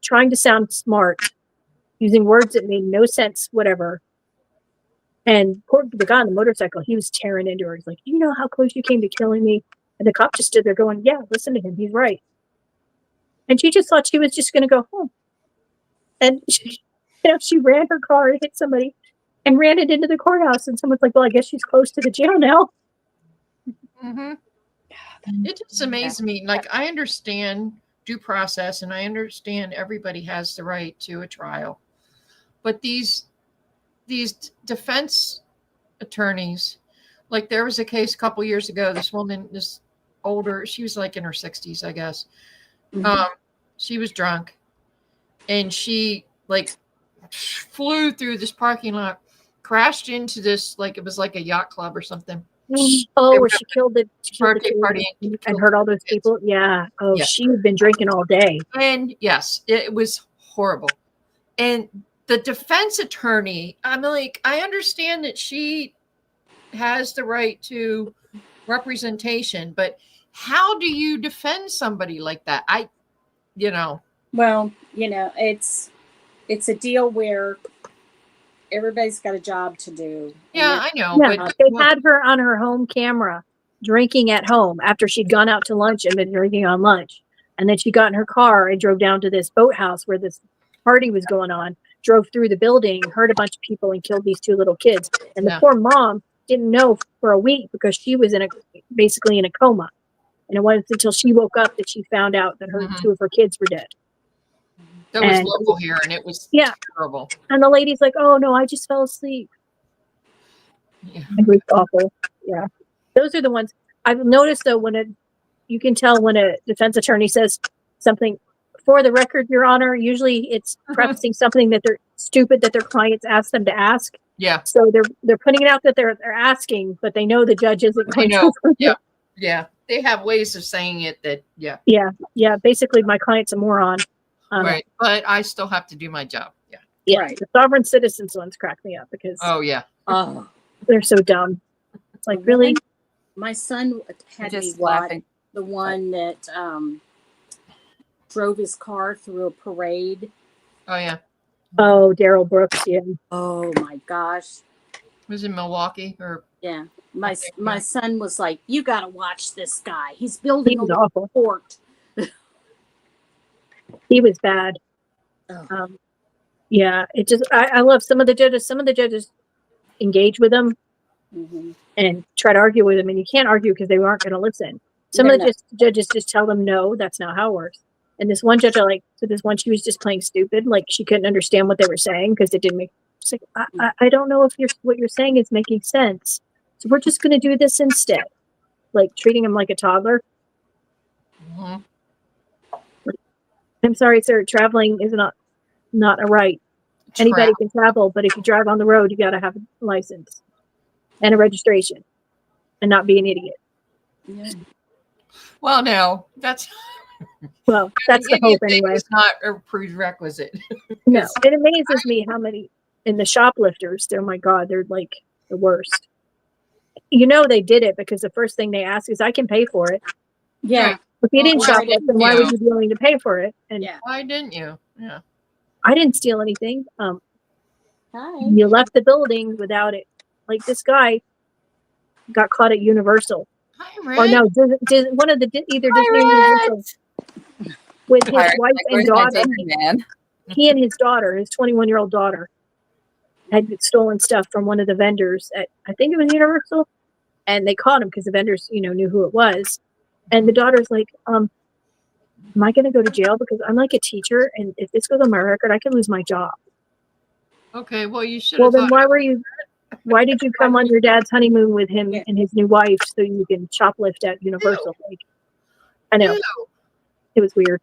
trying to sound smart, using words that made no sense, whatever. And poor the guy on the motorcycle, he was tearing into her. He's like, "You know how close you came to killing me?" And the cop just stood there going, "Yeah, listen to him. He's right." And she just thought she was just going to go home. And she ran her car and hit somebody and ran it into the courthouse. And someone's like, "Well, I guess she's close to the jail now." Mm-hmm. It just amazes me. Like, I understand due process and I understand everybody has the right to a trial. But these defense attorneys, like there was a case a couple years ago, this woman, this older, she was like in her 60s, I guess. She was drunk and she like flew through this parking lot, crashed into this, like it was like a yacht club or something. Oh, where she killed the Birthday kids party and hurt all those people. Yeah. Oh, Yeah. she had been drinking all day. And yes, it was horrible. And the defense attorney, I'm like, I understand that she has the right to representation, but how do you defend somebody like that? Well, it's a deal where everybody's got a job to do. Yeah, I know. Yeah, But they had her on her home camera drinking at home after she'd gone out to lunch and been drinking on lunch. And then she got in her car and drove down to this boathouse where this party was going on, drove through the building, hurt a bunch of people, and killed these two little kids. And the poor mom didn't know for a week because she was basically in a coma. And it wasn't until she woke up that she found out that two of her kids were dead. That was local here, and it was terrible. And the lady's like, "Oh no, I just fell asleep." Yeah. It was awful. Yeah, those are the ones I've noticed though. You can tell when a defense attorney says something. For the record, Your Honor, usually it's prefacing something that they're stupid that their clients asked them to ask. Yeah. So they're putting it out that they're asking, but they know the judge isn't going to. Yeah. They have ways of saying it that. Yeah. Basically, my client's a moron. Right, but I still have to do my job. Yeah. Right. The sovereign citizens ones crack me up because they're so dumb. It's like, really? My son had Just me watch laughing. the one that drove his car through a parade. Oh yeah. Oh, Daryl Brooks. Yeah. Oh my gosh. Was it Milwaukee or? Yeah. My son was like, "You got to watch this guy. He's building He was a awful. fort." He was bad. Oh. Yeah, it just I love some of the judges. Some of the judges engage with them and try to argue with them, and you can't argue because they aren't going to listen. Some of the judges just tell them no, that's not how it works. And this one judge, this one, she was just playing stupid, like she couldn't understand what they were saying because it didn't make. She's like, I don't know if what you're saying is making sense, so we're just going to do this instead, like treating him like a toddler. I'm sorry, sir. Traveling is not a right. Anybody can travel, but if you drive on the road, you got to have a license and a registration, and not be an idiot. Yeah. Well, no, that's the hope anyway. It's not a prerequisite. No, it amazes me how many in the shoplifters. Oh my God, they're like the worst. They did it because the first thing they ask is, "I can pay for it." Yeah. If you didn't shoplift, then why would you be willing to pay for it? And why didn't you? Yeah. I didn't steal anything. Hi. You left the building without it. Like this guy got caught at Universal. Hi, Red. Or no, one of the either Disney or Universal with his wife and daughter. He and his daughter, his 21-year-old daughter, had stolen stuff from one of the vendors at, I think it was Universal, and they caught him because the vendors, knew who it was. And the daughter's like, am I going to go to jail because I'm like a teacher, and if this goes on my record, I could lose my job. Okay, well, you should. Well, then why did you come on your dad's honeymoon with him and his new wife so you can shoplift at Universal? Like, I know. It was weird.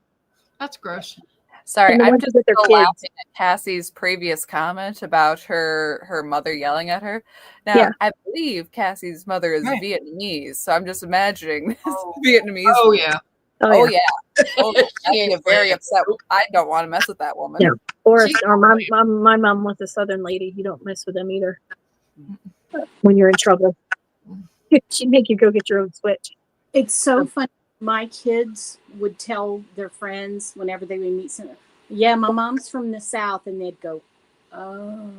That's gross. Sorry, And the I'm ones just with their still kids. laughing at Cassie's previous comment about her mother yelling at her. Now, I believe Cassie's mother is Vietnamese, so I'm just imagining this Vietnamese. Oh yeah. Oh yeah. Oh, she is very upset. I don't want to mess with that woman. Yeah. Or my mom was a Southern lady. You don't mess with them either. When you're in trouble, she'd make you go get your own switch. It's so funny. My kids would tell their friends whenever they would meet someone, "Yeah, my mom's from the South," and they'd go, "Oh."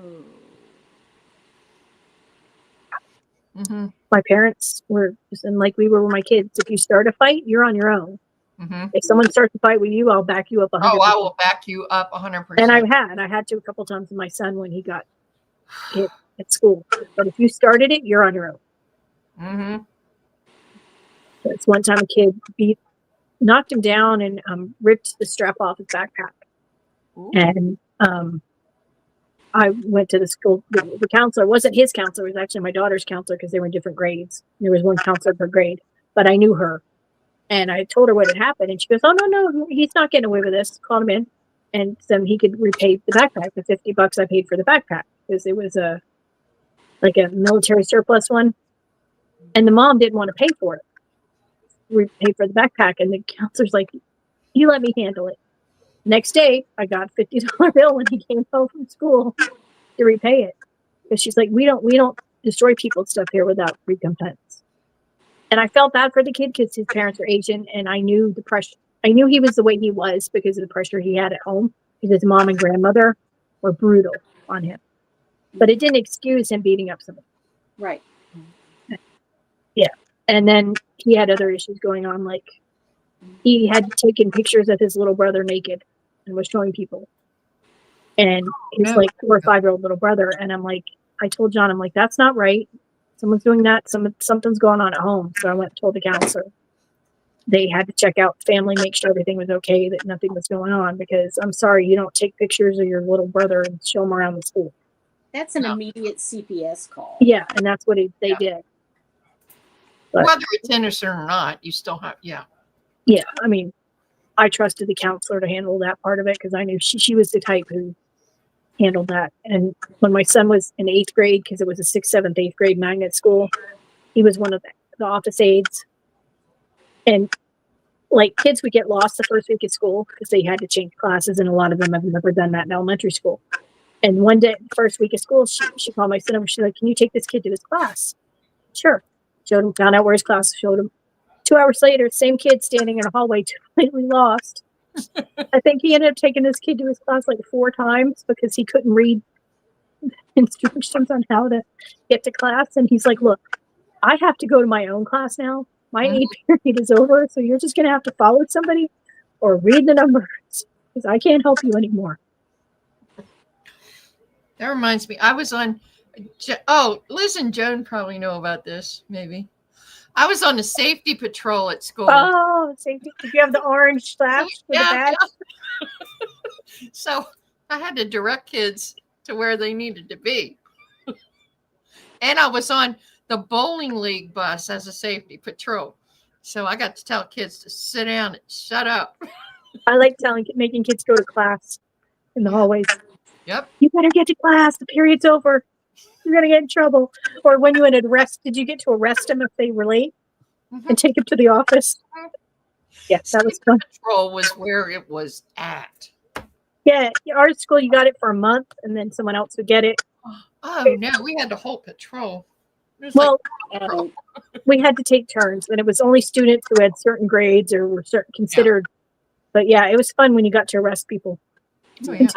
My parents were just, and like we were with my kids. If you start a fight, you're on your own. If someone starts a fight with you, I'll back you up 100%. Oh, I will back you up 100%. And I had to a couple times with my son when he got hit at school. But if you started it, you're on your own. This one time a kid knocked him down and ripped the strap off his backpack. Ooh. And I went to the school. The counselor wasn't his counselor; it was actually my daughter's counselor because they were in different grades. There was one counselor per grade, but I knew her, and I told her what had happened, and she goes, "Oh no, he's not getting away with this." Called him in, and then he could repay the backpack, the $50 I paid for the backpack because it was a military surplus one, and the mom didn't want to pay for it. We paid for the backpack, and the counselor's like, "You let me handle it." Next day, I got a $50 bill when he came home from school to repay it. Because she's like, we don't destroy people's stuff here without recompense. And I felt bad for the kid because his parents were Asian, and I knew the pressure. I knew he was the way he was because of the pressure he had at home. Because his mom and grandmother were brutal on him, but it didn't excuse him beating up somebody. Right. Yeah, and then he had other issues going on, like he had taken pictures of his little brother naked and was showing people. And his like 4 or 5-year-old little brother. And I told John, I'm like, that's not right. Someone's doing that. Something's going on at home. So I went and told the counselor. They had to check out family, make sure everything was okay, that nothing was going on. Because I'm sorry, you don't take pictures of your little brother and show him around the school. That's an immediate CPS call. Yeah, and that's what they did. But, Whether it's innocent or not, you still have, yeah. Yeah, I mean, I trusted the counselor to handle that part of it because I knew she was the type who handled that. And when my son was in 8th grade, because it was a 6th, 7th, 8th grade magnet school, he was one of the office aides. And like kids would get lost the first week of school because they had to change classes, and a lot of them have never done that in elementary school. And one day, first week of school, she called my son over. She's like, "Can you take this kid to his class?" Sure. Showed him, found out where his class, showed him. 2 hours later, same kid standing in a hallway, completely lost. I think he ended up taking this kid to his class like 4 times because he couldn't read instructions on how to get to class. And he's like, "Look, I have to go to my own class now. My aid period is over, so you're just going to have to follow somebody or read the numbers because I can't help you anymore." That reminds me, I was on, Liz and Joan probably know about this, maybe. I was on a safety patrol at school. Oh, safety. Did you have the orange slash with the badge? Yeah. So I had to direct kids to where they needed to be. And I was on the bowling league bus as a safety patrol. So I got to tell kids to sit down and shut up. I like making kids go to class in the hallways. Yep. You better get to class. The period's over. You're going to get in trouble. Or when you would did you get to arrest them if they were late and take them to the office? Yes, that was fun. Patrol was where it was at. Yeah, our school, you got it for a month and then someone else would get it. Oh, no, we had the whole patrol. Well, we had to take turns, and it was only students who had certain grades or were considered. Yeah. But yeah, it was fun when you got to arrest people. Oh, yeah.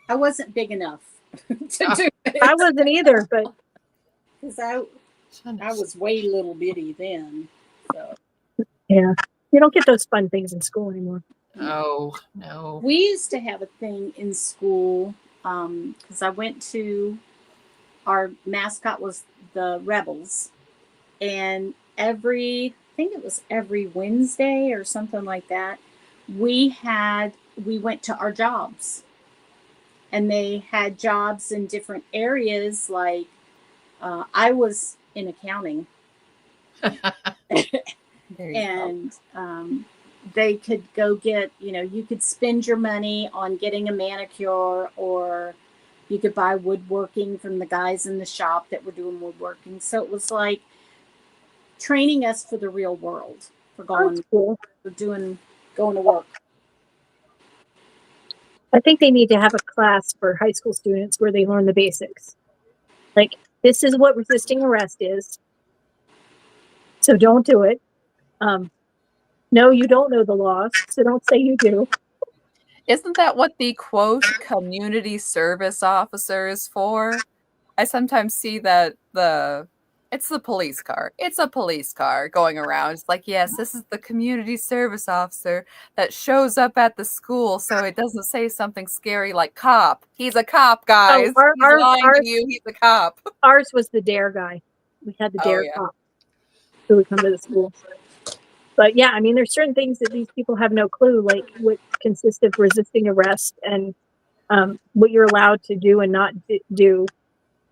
I wasn't big enough to do it. I wasn't either, but because I was way little bitty then. So yeah, you don't get those fun things in school anymore. Oh no. We used to have a thing in school because I went to. Our mascot was the Rebels, and I think it was every Wednesday or something like that, we went to our jobs, and they had jobs in different areas. Like I was in accounting, and they could go get, you could spend your money on getting a manicure, or you could buy woodworking from the guys in the shop that were doing woodworking. So it was like training us for the real world, for going to work. I think they need to have a class for high school students where they learn the basics. Like, this is what resisting arrest is. So don't do it. No, you don't know the laws, so don't say you do. Isn't that what the quote community service officer is for? I sometimes see that it's the police car. It's a police car going around. It's like, yes, this is the community service officer that shows up at the school so it doesn't say something scary like cop. He's a cop, guys. He's lying to you. He's a cop. Ours was the DARE guy. We had the DARE cop. who would come to the school. But yeah, I mean, there's certain things that these people have no clue, like what consists of resisting arrest and what you're allowed to do and not do,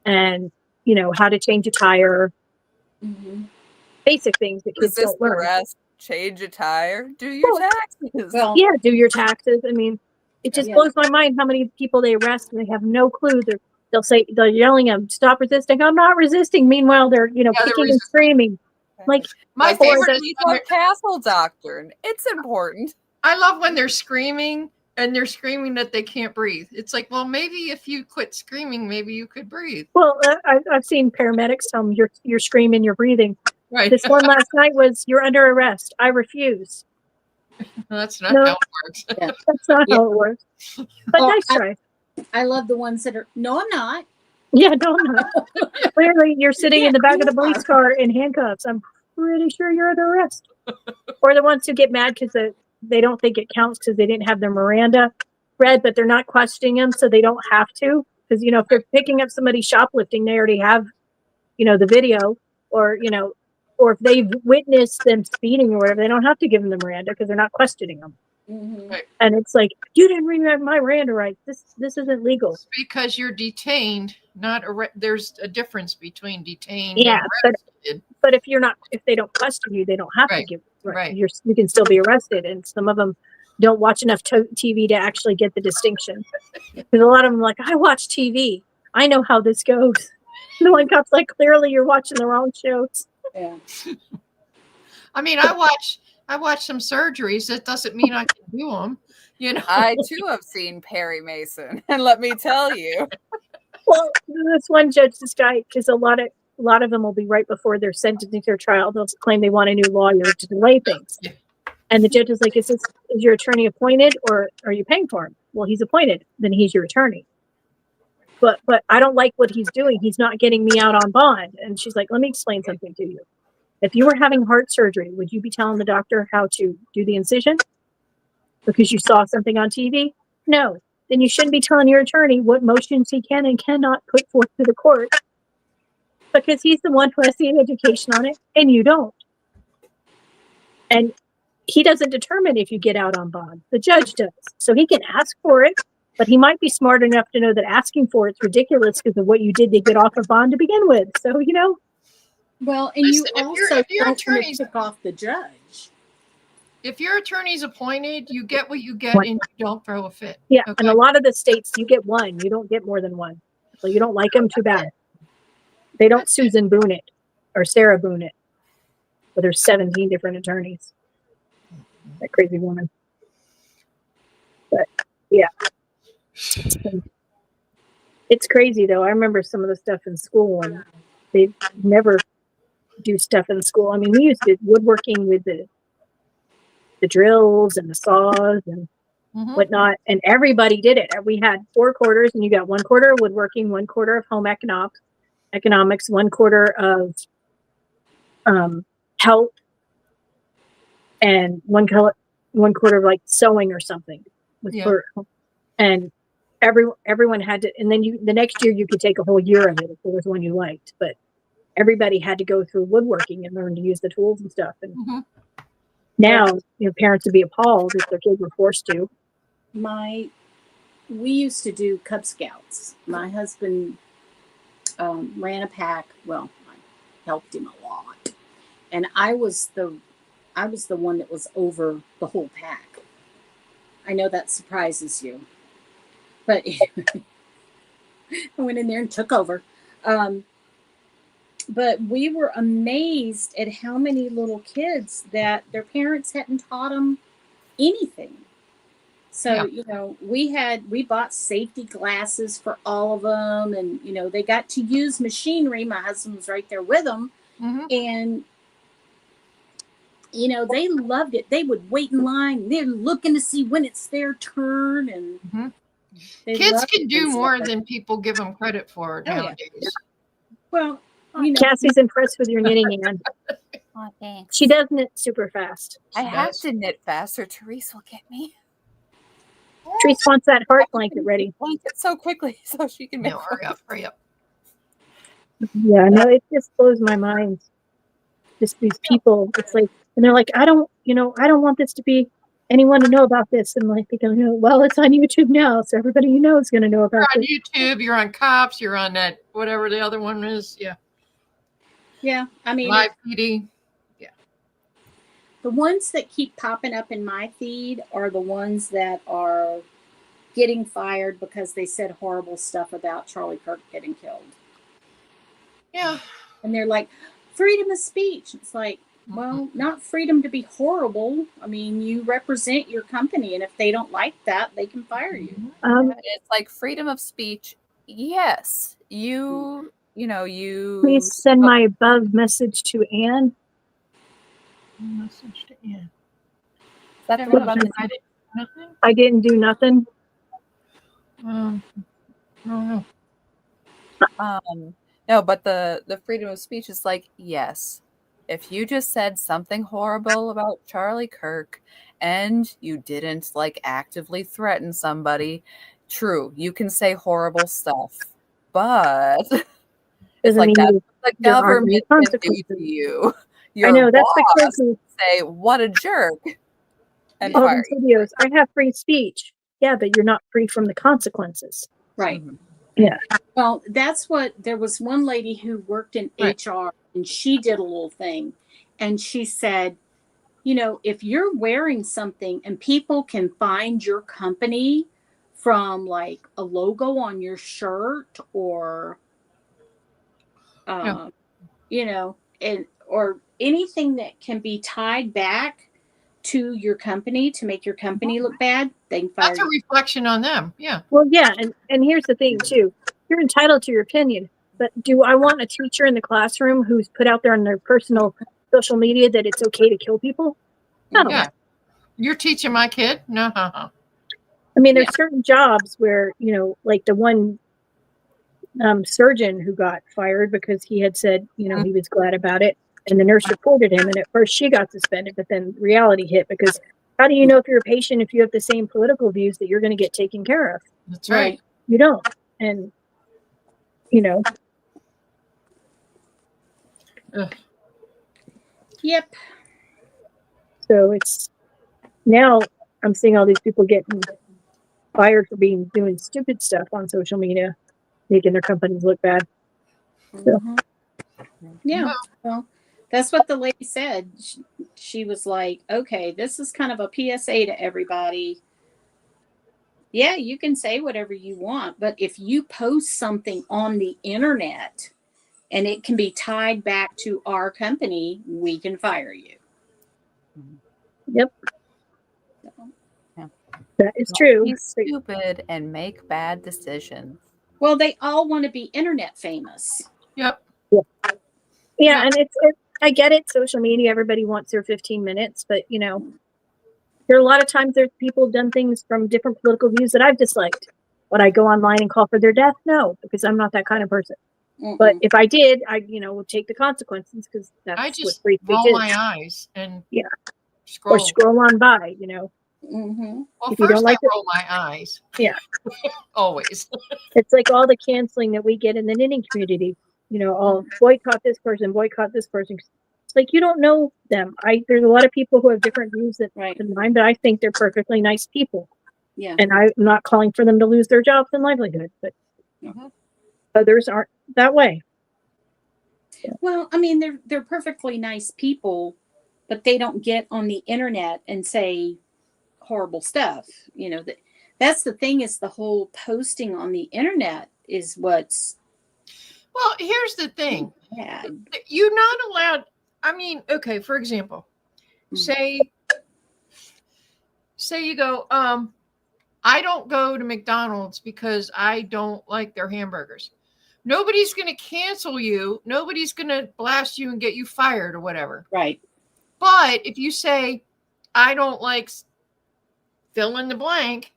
and how to change a tire. Mm-hmm. Basic things that kids Resist don't learn. arrest, change a tire, do your Well, taxes. Well, Yeah, do your taxes. I mean, it just Yeah. blows my mind how many people they arrest and they have no clue. They're yelling at them, stop resisting. I'm not resisting. Meanwhile, they're they're kicking and resisting. screaming. Like My Like favorite the- is when Fort Castle doctrine. It's important. I love when they're screaming and they're screaming that they can't breathe. It's like, well, maybe if you quit screaming, maybe you could breathe. well, I've seen paramedics tell them you're screaming, you're breathing. Right. This one last night was you're under arrest. I refuse. That's not No. how it works. That's not how it works. But Oh, nice try. I love the ones that are, no, I'm not. Yeah, don't know. Clearly, you're sitting in the back of the police car in handcuffs. I'm pretty sure you're under arrest. Or the ones who get mad because they don't think it counts because they didn't have their Miranda read, but they're not questioning them, so they don't have to. Because if they're picking up somebody shoplifting, they already have, the video, or or if they've witnessed them speeding or whatever, they don't have to give them the Miranda because they're not questioning them. Mm-hmm. Right. And it's like, you didn't read my Miranda rights. This isn't legal. It's because you're detained, not there's a difference between detained Yeah, and arrested. but if they don't question you, they don't have to Right, give. right. You can still be arrested, and some of them don't watch enough TV to actually get the distinction. Because a lot of them are like, I watch TV. I know how this goes. The one cop's like, clearly you're watching the wrong shows. Yeah. I mean, I watch some surgeries. That doesn't mean I can do them. I too have seen Perry Mason, and let me tell you, Well, this one judge, this guy, because a lot of them will be right before they're sentencing their trial. They'll claim they want a new lawyer to delay things. And the judge is like, is your attorney appointed or are you paying for him? Well, he's appointed. Then he's your attorney. But I don't like what he's doing. He's not getting me out on bond. And she's like, let me explain something to you. If you were having heart surgery, would you be telling the doctor how to do the incision? Because you saw something on TV? No. Then you shouldn't be telling your attorney what motions he can and cannot put forth to the court. Because he's the one who has the education on it, and you don't. And he doesn't determine if you get out on bond. The judge does. So he can ask for it, but he might be smart enough to know that asking for it's ridiculous because of what you did to get off of bond to begin with. So, Well, and Listen, you also if your don't want to attorney's- tick off the judge. If your attorney's appointed, you get what you get, What? and you don't throw a fit. yeah. Okay. And a lot of the states, you get one. You don't get more than one. So you don't like them, too bad. They don't Susan Boone it or Sarah Boone it. But there's 17 different attorneys. That crazy woman. But, yeah. It's crazy, though. I remember some of the stuff in school, and they never do stuff in school. I mean, we used to woodworking with the drills and the saws and Mhm. whatnot, and everybody did it. We had 4 quarters, and you got 1 quarter of woodworking, 1 quarter of home economics, 1 quarter of health, and 1 quarter of like sewing or something. Yeah. And everyone had to, and then the next year you could take a whole year of it if there was one you liked, but everybody had to go through woodworking and learn to use the tools and stuff. And Mhm. now, parents would be appalled if their kids were forced to. We used to do Cub Scouts. My husband ran a pack. Well, I helped him a lot, and I was the one that was over the whole pack. I know that surprises you, but I went in there and took over. But we were amazed at how many little kids that their parents hadn't taught them anything. So, we bought safety glasses for all of them, and, they got to use machinery. My husband was right there with them. Mhm. And, they loved it. They would wait in line. They're looking to see when it's their turn. And Mhm. they Kids loved can it do and more stuff. than people give them credit for Oh, yeah. nowadays. Well, Cassie's impressed with your knitting, Ann. oh, thanks. She does knit super fast. I She have does. to knit faster. Therese will get me. Therese wants that heart blanket ready. Blanket so quickly so she can make. No, hurry up, hurry up. Yeah, no, it just blows my mind. just these people. It's like, and they're like, I don't want this to be anyone to know about this. And like, they go, well, it's on YouTube now, so everybody is going to know You're about on this. YouTube, you're on Cops, you're on that, whatever the other one is. Yeah. Yeah. I mean, Live PD. the ones that keep popping up in my feed are the ones that are getting fired because they said horrible stuff about Charlie Kirk getting killed. Yeah. And they're like, freedom of speech. It's like, well, not freedom to be horrible. I mean, you represent your company, and if they don't like that, they can fire you. It's like freedom of speech. Yes, you Please send my above message to Anne. Message to Ann. That's Yeah, what about I didn't do nothing. I didn't do nothing. I don't know. No, but the freedom of speech is like, yes, if you just said something horrible about Charlie Kirk and you didn't like actively threaten somebody, true, you can say horrible stuff, but it's Doesn't like mean that's you- what the there aren't any government can do to consequences. you. I Your know, that's the boss crazy. say, what a jerk, and All fire these you. videos. I have free speech. Yeah, but you're not free from the consequences. Right. Mhm. Yeah. Well, that's what there was one lady who worked in Right. HR, and she did a little thing. And she said, if you're wearing something and people can find your company from like a logo on your shirt or, Yeah. or anything that can be tied back to your company to make your company look bad, they can fire That's a you. reflection on them. Yeah. Well, yeah, and here's the thing too. You're entitled to your opinion, but do I want a teacher in the classroom who's put out there on their personal social media that it's okay to kill people? No. Yeah. You're teaching my kid? No. I mean, there's certain jobs where, like the one surgeon who got fired because he had said, he was glad about it. And the nurse reported him. And at first she got suspended, but then reality hit because how do you know if you're a patient if you have the same political views that you're going to get taken care of? That's right. You don't. And, Ugh. Yep. so it's now I'm seeing all these people getting fired for doing stupid stuff on social media, making their companies look bad. So. Mhm. Yeah. Well, that's what the lady said. She was like, okay, this is kind of a PSA to everybody. Yeah, you can say whatever you want, but if you post something on the internet and it can be tied back to our company, we can fire you. Yep. So, Yeah. That is true. Be stupid and make bad decisions. well, they all want to be internet famous. Yep. Yeah, and it's I get it. Social media, everybody wants their 15 minutes, but there are a lot of times there's people who've done things from different political views that I've disliked. Would I go online and call for their death? No, because I'm not that kind of person. But if I did, I would take the consequences because that's I what just free speech roll is. my eyes and Or scroll. scroll on by. Mm-hmm. Well, if you don't first like I it- roll my eyes. Yeah. Always. It's like all the canceling that we get in the knitting community. All boycott this person, boycott this person. It's like you don't know them. There's a lot of people who have different views than mine, but I think they're perfectly nice people. Yeah. And I'm not calling for them to lose their jobs and livelihood, but others aren't that way. Well, I mean, they're perfectly nice people, but they don't get on the internet and say horrible stuff. That's the thing, is the whole posting on the internet is what's Well, here's the thing. bad. You're not allowed. I mean, okay, for example, say you go, I don't go to McDonald's because I don't like their hamburgers. Nobody's going to cancel you. Nobody's going to blast you and get you fired or whatever. Right. But if you say, I don't like fill in the blank,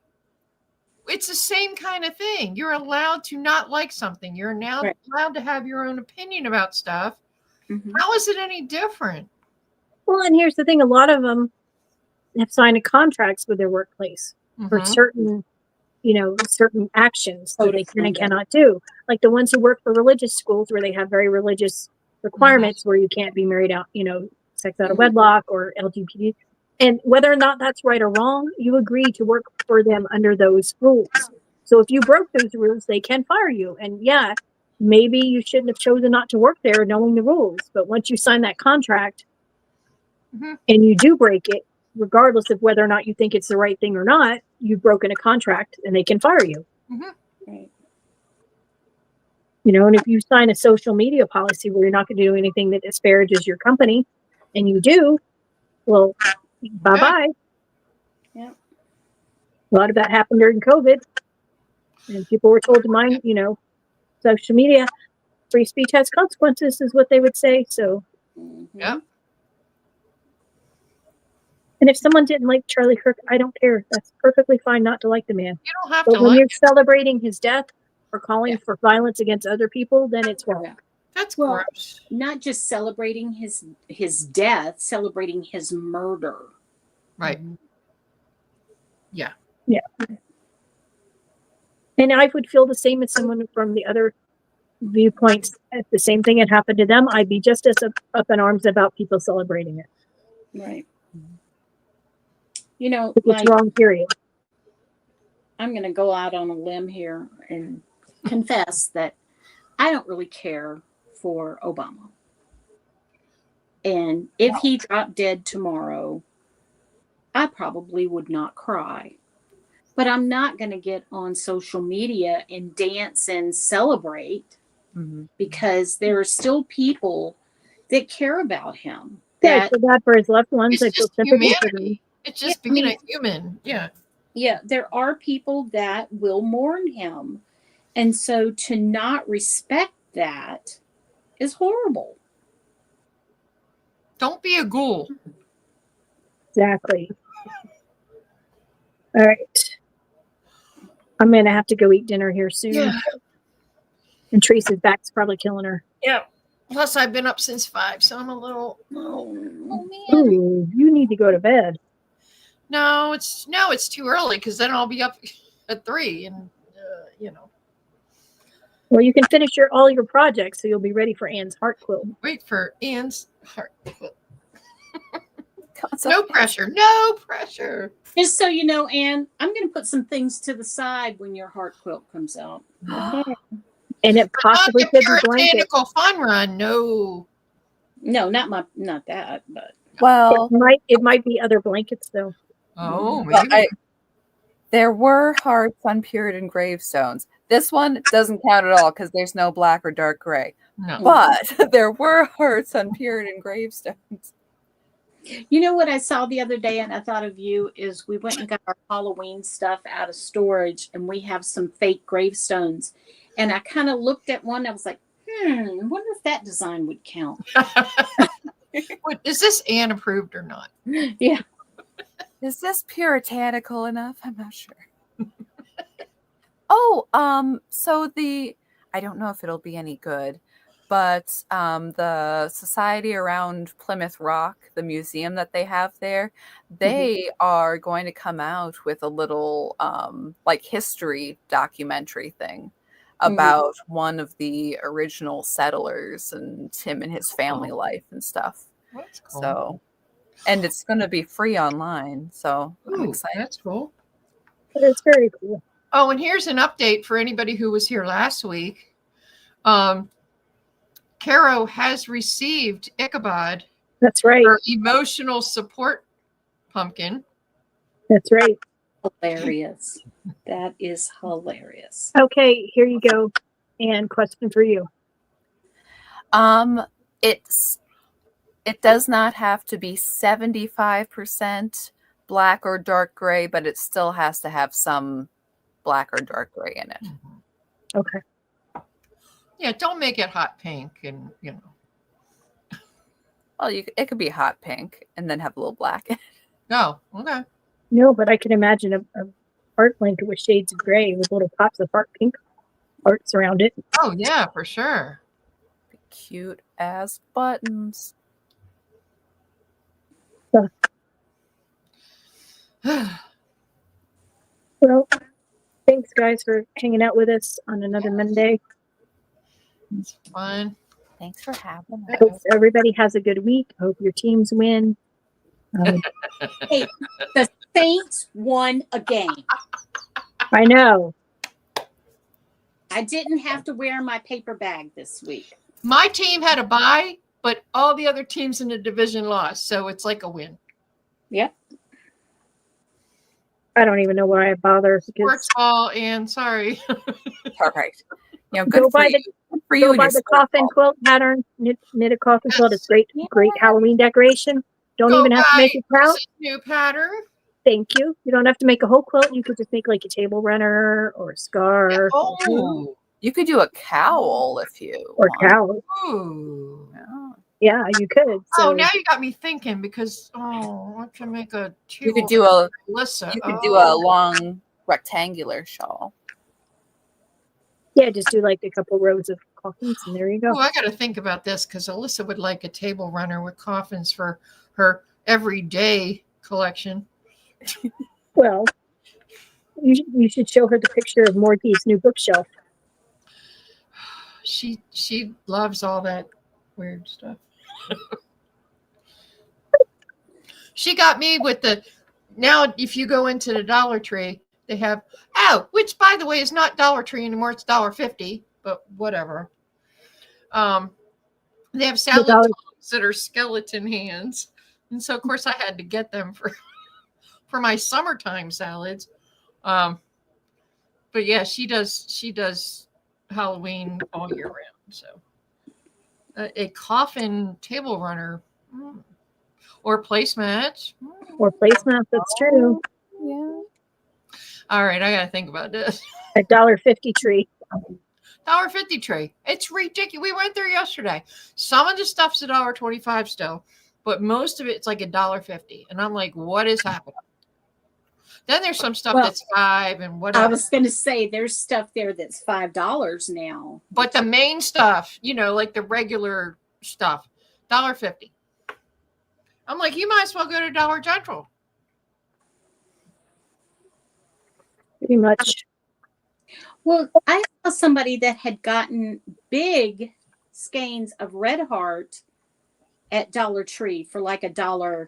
it's the same kind of thing. You're allowed to not like something. You're now allowed to have your own opinion about stuff. Mm-hmm. How is it any different? Well, and here's the thing. A lot of them have signed contracts with their workplace for certain, certain actions that they can and cannot do. Like the ones who work for religious schools where they have very religious requirements where you can't be married out, sex out of wedlock or LGBT. And whether or not that's right or wrong, you agree to work for them under those rules. So if you broke those rules, they can fire you. And yeah, maybe you shouldn't have chosen not to work there knowing the rules. But once you sign that contract and you do break it, regardless of whether or not you think it's the right thing or not, you've broken a contract and they can fire you. Right. And if you sign a social media policy where you're not going to do anything that disparages your company and you do, well, bye-bye. Yeah. A lot of that happened during COVID. And people were told to mind, social media. Free speech has consequences is what they would say. So, Yep. and if someone didn't like Charlie Kirk, I don't care. That's perfectly fine not to like the man. You don't have But to when like you're it. celebrating his death or calling for violence against other people, then it's wrong. Yeah. That's Well, gross. not just celebrating his death, celebrating his murder. Right. Yeah. And I would feel the same as someone from the other viewpoints. If the same thing had happened to them, I'd be just as up in arms about people celebrating it. Right. It's wrong, period. I'm going to go out on a limb here and confess that I don't really care for Obama. And if he dropped dead tomorrow, I probably would not cry. But I'm not going to get on social media and dance and celebrate because there are still people that care about him. Yeah, I feel bad for his loved ones. I It's feel just sympathy for them. humanity. It's just being a human. Yeah. Yeah, there are people that will mourn him. And so to not respect that is horrible. Don't be a ghoul. Exactly. All right. I'm going to have to go eat dinner here soon. Yeah. And Teresa's back's probably killing her. Yeah. Plus, I've been up since 5, so I'm a little. Oh man. Ooh, you need to go to bed. No, it's too early because then I'll be up at 3, and Well, you can finish all your projects, so you'll be ready for Anne's heart quilt. wait for Anne's heart. Concept. No pressure. No pressure. Just so you know, Anne, I'm going to put some things to the side when your heart quilt comes out. And it possibly Not could the be blanket. puritanical fun run. No. No, not that, but Well, It might be other blankets though. Oh, well, maybe. there were hearts on Puritan gravestones. This one doesn't count at all because there's no black or dark gray. No. But there were hearts on Puritan gravestones. you know what I saw the other day and I thought of you is we went and got our Halloween stuff out of storage and we have some fake gravestones. And I kind of looked at one. I was like, wonder if that design would count. Is this Anne approved or not? Yeah. Is this puritanical enough? I'm not sure. So I don't know if it'll be any good, but the society around Plymouth Rock, the museum that they have there, they are going to come out with a little history documentary thing about one of the original settlers and him and his family life and stuff. That's cool. So, and it's going to be free online. So I'm excited. That's cool. It's very cool. Oh, and here's an update for anybody who was here last week. Caro has received Ichabod, That's right. her emotional support pumpkin. That's right. Hilarious. That is hilarious. Okay, here you go. And question for you. It does not have to be 75% black or dark gray, but it still has to have some black or dark gray in it. Okay. Yeah, don't make it hot pink and Well, it could be hot pink and then have a little black. No, okay. No, but I can imagine a heart blanket with shades of gray with little pops of heart pink hearts around it. Oh yeah, for sure. Cute as buttons. Well, thanks guys for hanging out with us on another Monday. It's fun. Thanks for having I us. hope everybody has a good week. I hope your teams win. Hey, the Saints won a game. I know. I didn't have to wear my paper bag this week. My team had a bye, but all the other teams in the division lost, so it's like a win. Yep. I don't even know why I bother because Sports ball, and sorry. All right. go Good for buy you. the Good for you go and buy your the sports coffin ball. quilt pattern. Knit a coffin quilt. It's great, Yeah. great Halloween decoration. Don't Go even have to make it count. Chris's new pattern. Thank you. You don't have to make a whole quilt. You could just make like a table runner or a scarf Oh, you could do a cowl if you or want. cowl. Ooh. Yeah. Yeah, you could. So Oh, now you got me thinking because I can make a You table could do a Alyssa. do a long rectangular shawl. yeah, just do like a couple rows of coffins and there you go. Oh, I got to think about this because Alyssa would like a table runner with coffins for her everyday collection. Well, you should show her the picture of Morty's new bookshelf. She loves all that weird stuff. She got me with the now if you go into the Dollar Tree, they have which by the way is not Dollar Tree anymore, it's $1.50, but whatever. They have salad dollar- tongs that are skeleton hands. And so of course I had to get them for my summertime salads. But yeah, she does Halloween all year round. So a coffin table runner or placemat. Or placemat, that's true. Yeah. All right, I gotta think about this. A $1.50 tree. $1.50 tray. It's ridiculous. We went there yesterday. Some of the stuff's $1.25 still, but most of it's like $1.50. And I'm like, what is happening? Then there's some stuff Well, that's $5 and I whatever. was going to say there's stuff there that's $5 now. But the main stuff, like the regular stuff, $1.50. I'm like, you might as well go to Dollar General. Pretty much. Well, I saw somebody that had gotten big skeins of Red Heart at Dollar Tree for like $1.25.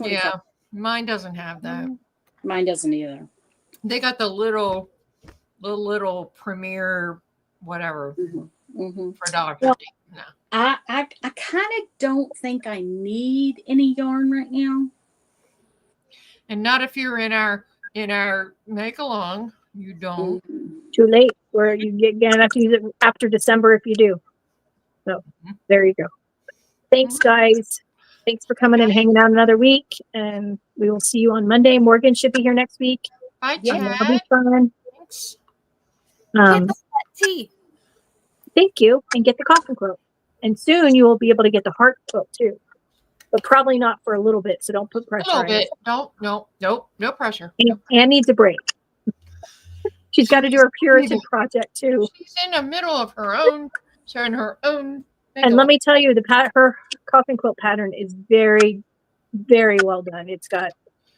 Yeah, mine doesn't have that. Mine doesn't either. They got the little premier whatever Mm-hmm. for $1.50. Well, No. I kind of don't think I need any yarn right now. And not if you're in our make along. You don't. Too late. Where you're gonna have to use it after December if you do. So there you go. Thanks, guys. Thanks for coming and hanging out another week. And we will see you on Monday. Morgan should be here next week. Bye, Yeah. That'll be Chad. fun. Thanks. Get the tea. Thank you. And get the coffin quilt. And soon you will be able to get the heart quilt too. But probably not for a little bit. So don't put A pressure little on bit. Nope. No pressure. it. Anne needs a break. She's got to do her Puritan project too. She's in the middle of her own, showing her own. And let me tell you, her coffin quilt pattern is very, very well done. It's got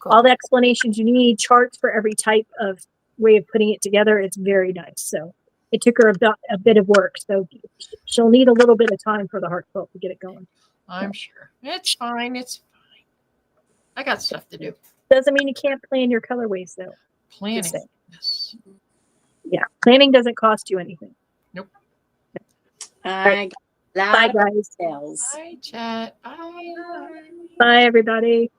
all the explanations you need, charts for every type of way of putting it together. It's very nice. So it took her a bit of work. So she'll need a little bit of time for the heart quilt to get it going. I'm sure. It's fine. I got stuff to do. Doesn't mean you can't plan your colorways though. Planning. saying. Yes. Yeah. Planning doesn't cost you anything. Nope. I got a lot Bye of guys. sales. Bye, chat. Bye. Bye everybody.